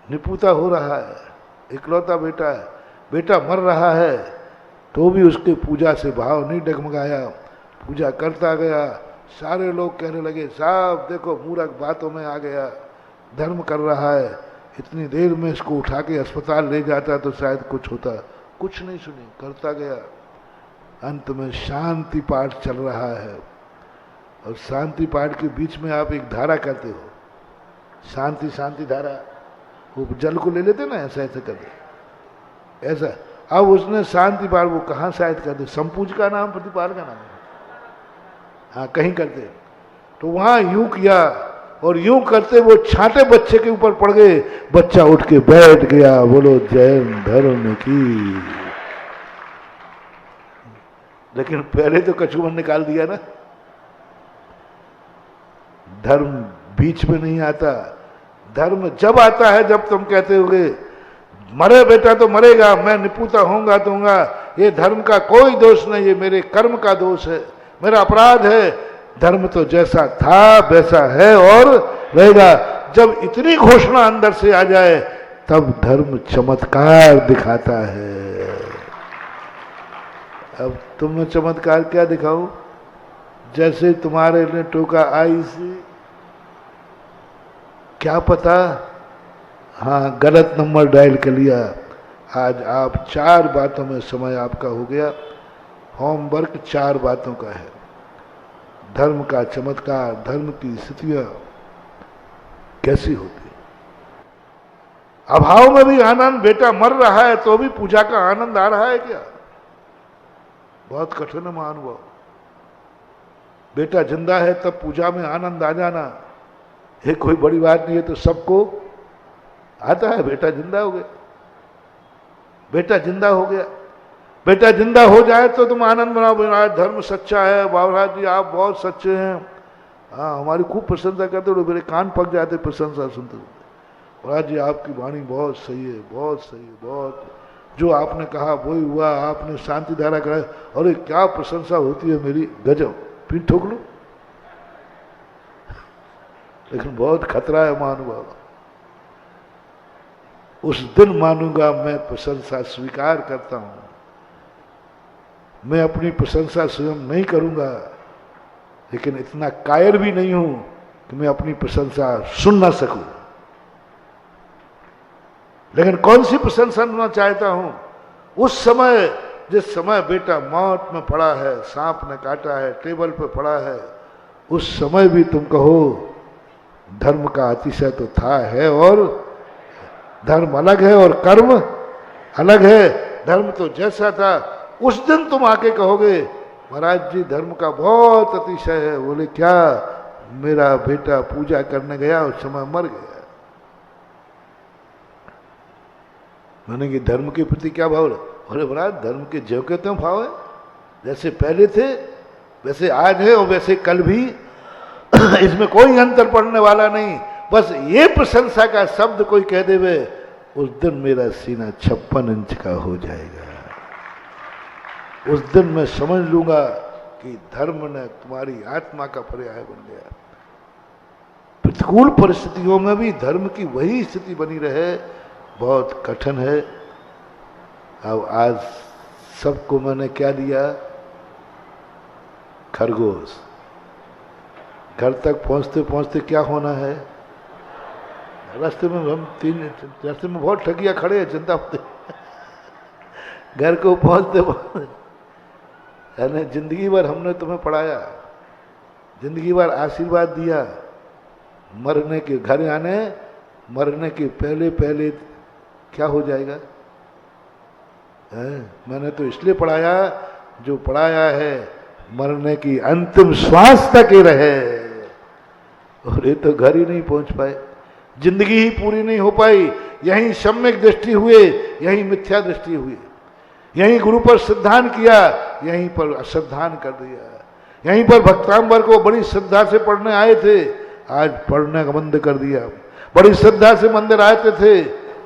निपुता हो रहा है, इकलौता बेटा है, बेटा मर रहा है, तो भी उसके पूजा से भाव नहीं डगमगाया, पूजा करता गया। सारे लोग कहने लगे, साहब देखो मूर्ख बातों में आ गया, धर्म कर रहा है, इतनी देर में इसको उठा के अस्पताल ले जाता तो शायद कुछ होता, कुछ नहीं सुनी, करता गया। अंत में शांति पाठ चल रहा है और शांति पाठ के बीच में आप एक धारा करते हो, शांति शांति धारा, वो जल को ले लेते ना, ऐसा ऐसा करते ऐसा। अब उसने शांति पाठ, वो कहाँ शायद करते, संपूज का नाम, प्रतिपाल का नाम, हाँ कहीं करते, तो वहां यूं किया और यूं करते वो छाटे बच्चे के ऊपर पड़ गए, बच्चा उठ के बैठ गया। बोलो जैन धर्म की। लेकिन पहले तो कछुमन निकाल दिया ना। धर्म बीच में नहीं आता, धर्म जब आता है जब तुम कहते होगे मरे बेटा तो मरेगा, मैं निपुता होऊंगा तो होऊंगा, ये धर्म का कोई दोष नहीं, ये मेरे कर्म का दोष है, मेरा अपराध है। धर्म तो जैसा था वैसा है और रहेगा। जब इतनी घोषणा अंदर से आ जाए तब धर्म चमत्कार दिखाता है। अब तुम्हें चमत्कार क्या दिखाऊं? जैसे तुम्हारे ने टोका आई सी, क्या पता, हाँ गलत नंबर डायल कर लिया। आज आप 4 बातों में समय आपका हो गया। होमवर्क 4 बातों का है। धर्म का चमत्कार, धर्म की स्थितियां कैसी होती, अभाव में भी आनंद। बेटा मर रहा है तो भी पूजा का आनंद आ रहा है क्या? बहुत कठिन है महानुभाव। बेटा जिंदा है तब पूजा में आनंद आ जाना ये कोई बड़ी बात नहीं है, तो सबको आता है। बेटा जिंदा हो गया, बेटा जिंदा हो गया, बेटा जिंदा हो जाए तो तुम आनंद मनाओ। धर्म सच्चा है, बाबा जी आप बहुत सच्चे हैं, हाँ हमारी खूब प्रशंसा करते हो, मेरे कान पक जाते प्रशंसा सुनते सुनते। महाराज जी आपकी वाणी बहुत सही है, बहुत सही है, बहुत, जो आपने कहा वही हुआ, आपने शांति धारा कराया, और क्या प्रशंसा होती है मेरी, गजब, पीठ ठोक लूं। लेकिन बहुत खतरा है महानुभाव। उस दिन मानूंगा मैं प्रशंसा स्वीकार करता हूं, मैं अपनी प्रशंसा स्वयं नहीं करूंगा, लेकिन इतना कायर भी नहीं हूं कि मैं अपनी प्रशंसा सुन ना सकूं। लेकिन कौन सी प्रशंसा सुनना चाहता हूं? उस समय जिस समय बेटा मौत में पड़ा है, सांप ने काटा है, टेबल पे पड़ा है, उस समय भी तुम कहो धर्म का अतिशय तो था है, और धर्म अलग है और कर्म अलग है। धर्म तो जैसा था, उस दिन तुम आके कहोगे महाराज जी धर्म का बहुत अतिशय है। बोले क्या? मेरा बेटा पूजा करने गया, उस समय मर गया। मैंने कि धर्म के प्रति क्या भाव है? बोले महाराज धर्म के जो के त्यों भाव है, जैसे पहले थे वैसे आज है और वैसे कल भी, इसमें कोई अंतर पड़ने वाला नहीं। बस ये प्रशंसा का शब्द कोई कह देवे, उस दिन मेरा सीना 56 इंच का हो जाएगा। उस दिन मैं समझ लूंगा कि धर्म ने तुम्हारी आत्मा का पर्याय बन गया। प्रतिकूल परिस्थितियों में भी धर्म की वही स्थिति बनी रहे, बहुत कठिन है। अब आज सबको मैंने क्या दिया? खरगोश। घर तक पहुंचते पहुंचते क्या होना है? रास्ते में हम रास्ते में बहुत ठगिया खड़े हैं, चिंता मत। घर को पहुंचते यानी जिंदगी भर हमने तुम्हें पढ़ाया, जिंदगी भर आशीर्वाद दिया, मरने के घर आने, मरने के पहले पहले क्या हो जाएगा? मैंने तो इसलिए पढ़ाया, जो पढ़ाया है मरने की अंतिम श्वास तक ही रहे, और ये तो घर ही नहीं पहुंच पाए, जिंदगी ही पूरी नहीं हो पाई। यहीं सम्यक दृष्टि हुए, यहीं मिथ्या दृष्टि हुई, यहीं गुरु पर श्रद्धान किया, यहीं पर अश्रद्धान कर दिया। यहीं पर भक्तांबर को बड़ी श्रद्धा से पढ़ने आए थे, आज पढ़ने का बंद कर दिया। बड़ी श्रद्धा से मंदिर आते थे,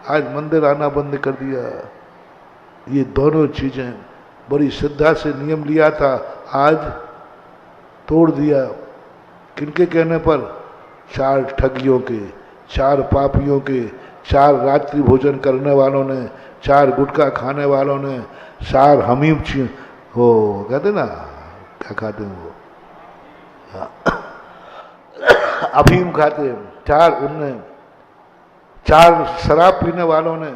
आज मंदिर आना बंद कर दिया। ये दोनों चीजें, बड़ी श्रद्धा से नियम लिया था, आज तोड़ दिया। किनके कहने पर? 4 ठगियों के, 4 पापियों के, 4 रात्रि भोजन करने वालों ने, 4 गुटखा खाने वालों ने, 4 हमीम हो कहते ना, क्या खाते हैं वो, अफीम खाते, 4 उनने 4 शराब पीने वालों ने,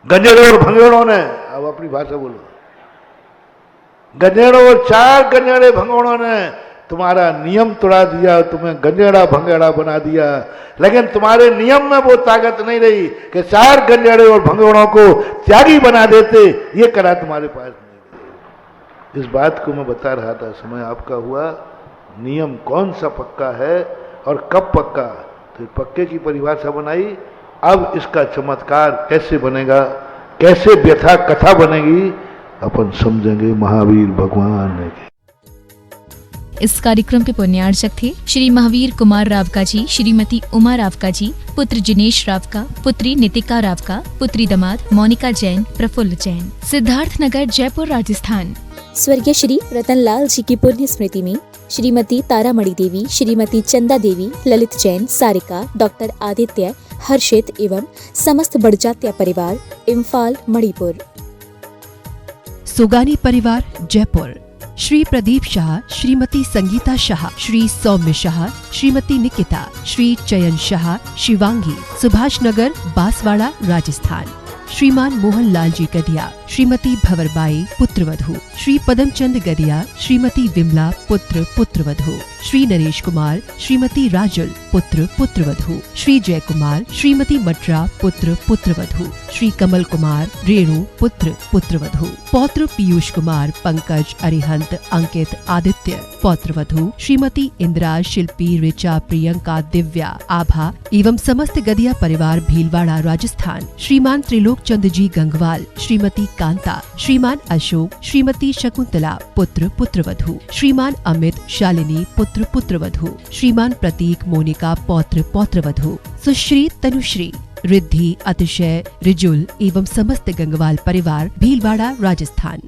गंजेड़ों और भंगेड़ों ने, अब अपनी भाषा बोलो, गंजेड़ों और 4 गंजेड़े भंगेड़ों ने तुम्हारा नियम तोड़ा दिया, तुम्हें गंजेड़ा भंगेड़ा बना दिया, लेकिन तुम्हारे नियम में वो ताकत नहीं रही कि 4 गंजेड़े और भंगेड़ों को त्यागी बना देते, ये करा तुम्हारे पास नहीं। इस बात को मैं बता रहा था, समय आपका हुआ, नियम कौन सा पक्का है और कब पक्का, तो पक्के की परिभाषा बनाई। अब इसका चमत्कार कैसे बनेगा, कैसे व्यथा कथा बनेगी, अपन समझेंगे महावीर भगवान की। इस कार्यक्रम के पुण्यार्चक थे श्री महावीर कुमार रावका जी, श्रीमती उमा रावका जी, पुत्र जिनेश रावका, पुत्री नितिका रावका, पुत्री दामाद मोनिका जैन, प्रफुल्ल जैन, सिद्धार्थ नगर, जयपुर, राजस्थान। स्वर्गीय श्री रतनलाल जी की पुण्य स्मृति में श्रीमती तारामणि देवी, श्रीमती चंदा देवी, ललित जैन, सारिका, डॉक्टर आदित्य, हर्षित एवं समस्त बड़जात्या परिवार, इम्फाल, मणिपुर। सोगानी परिवार, जयपुर। श्री प्रदीप शाह, श्रीमती संगीता शाह, श्री सौम्य शाह, श्रीमती निकिता, श्री चयन शाह, शिवांगी, सुभाष नगर, बांसवाड़ा, राजस्थान। श्रीमान मोहन लाल जी गदिया, श्रीमती भंवरबाई, पुत्रवधू। श्री पदमचंद गदिया, श्रीमती विमला, पुत्र पुत्रवधू। श्री नरेश कुमार, श्रीमती राजुल, पुत्र पुत्रवधू। श्री जय कुमार, श्रीमती मटरा, पुत्र पुत्रवधू। श्री कमल कुमार, रेणु, पुत्र पुत्रवधू। पौत्र पीयूष कुमार, पंकज, अरिहंत, अंकित, आदित्य, पौत्रवधू। श्रीमती इंदिरा, शिल्पी, ऋचा, प्रियंका, दिव्या, आभा एवं समस्त गदिया परिवार, भीलवाड़ा, राजस्थान। श्रीमान त्रिलोक चंद जी गंगवाल, श्रीमती कांता, श्रीमान अशोक, श्रीमती शकुंतला, पुत्र पुत्रवधू। श्रीमान अमित, शालिनी, पुत्र पुत्रवधू। श्रीमान प्रतीक, मोनिका, पौत्र पौत्रवधू। सुश्री तनुश्री, रिद्धि, अतिशय, रिजुल एवं समस्त गंगवाल परिवार, भीलवाड़ा, राजस्थान।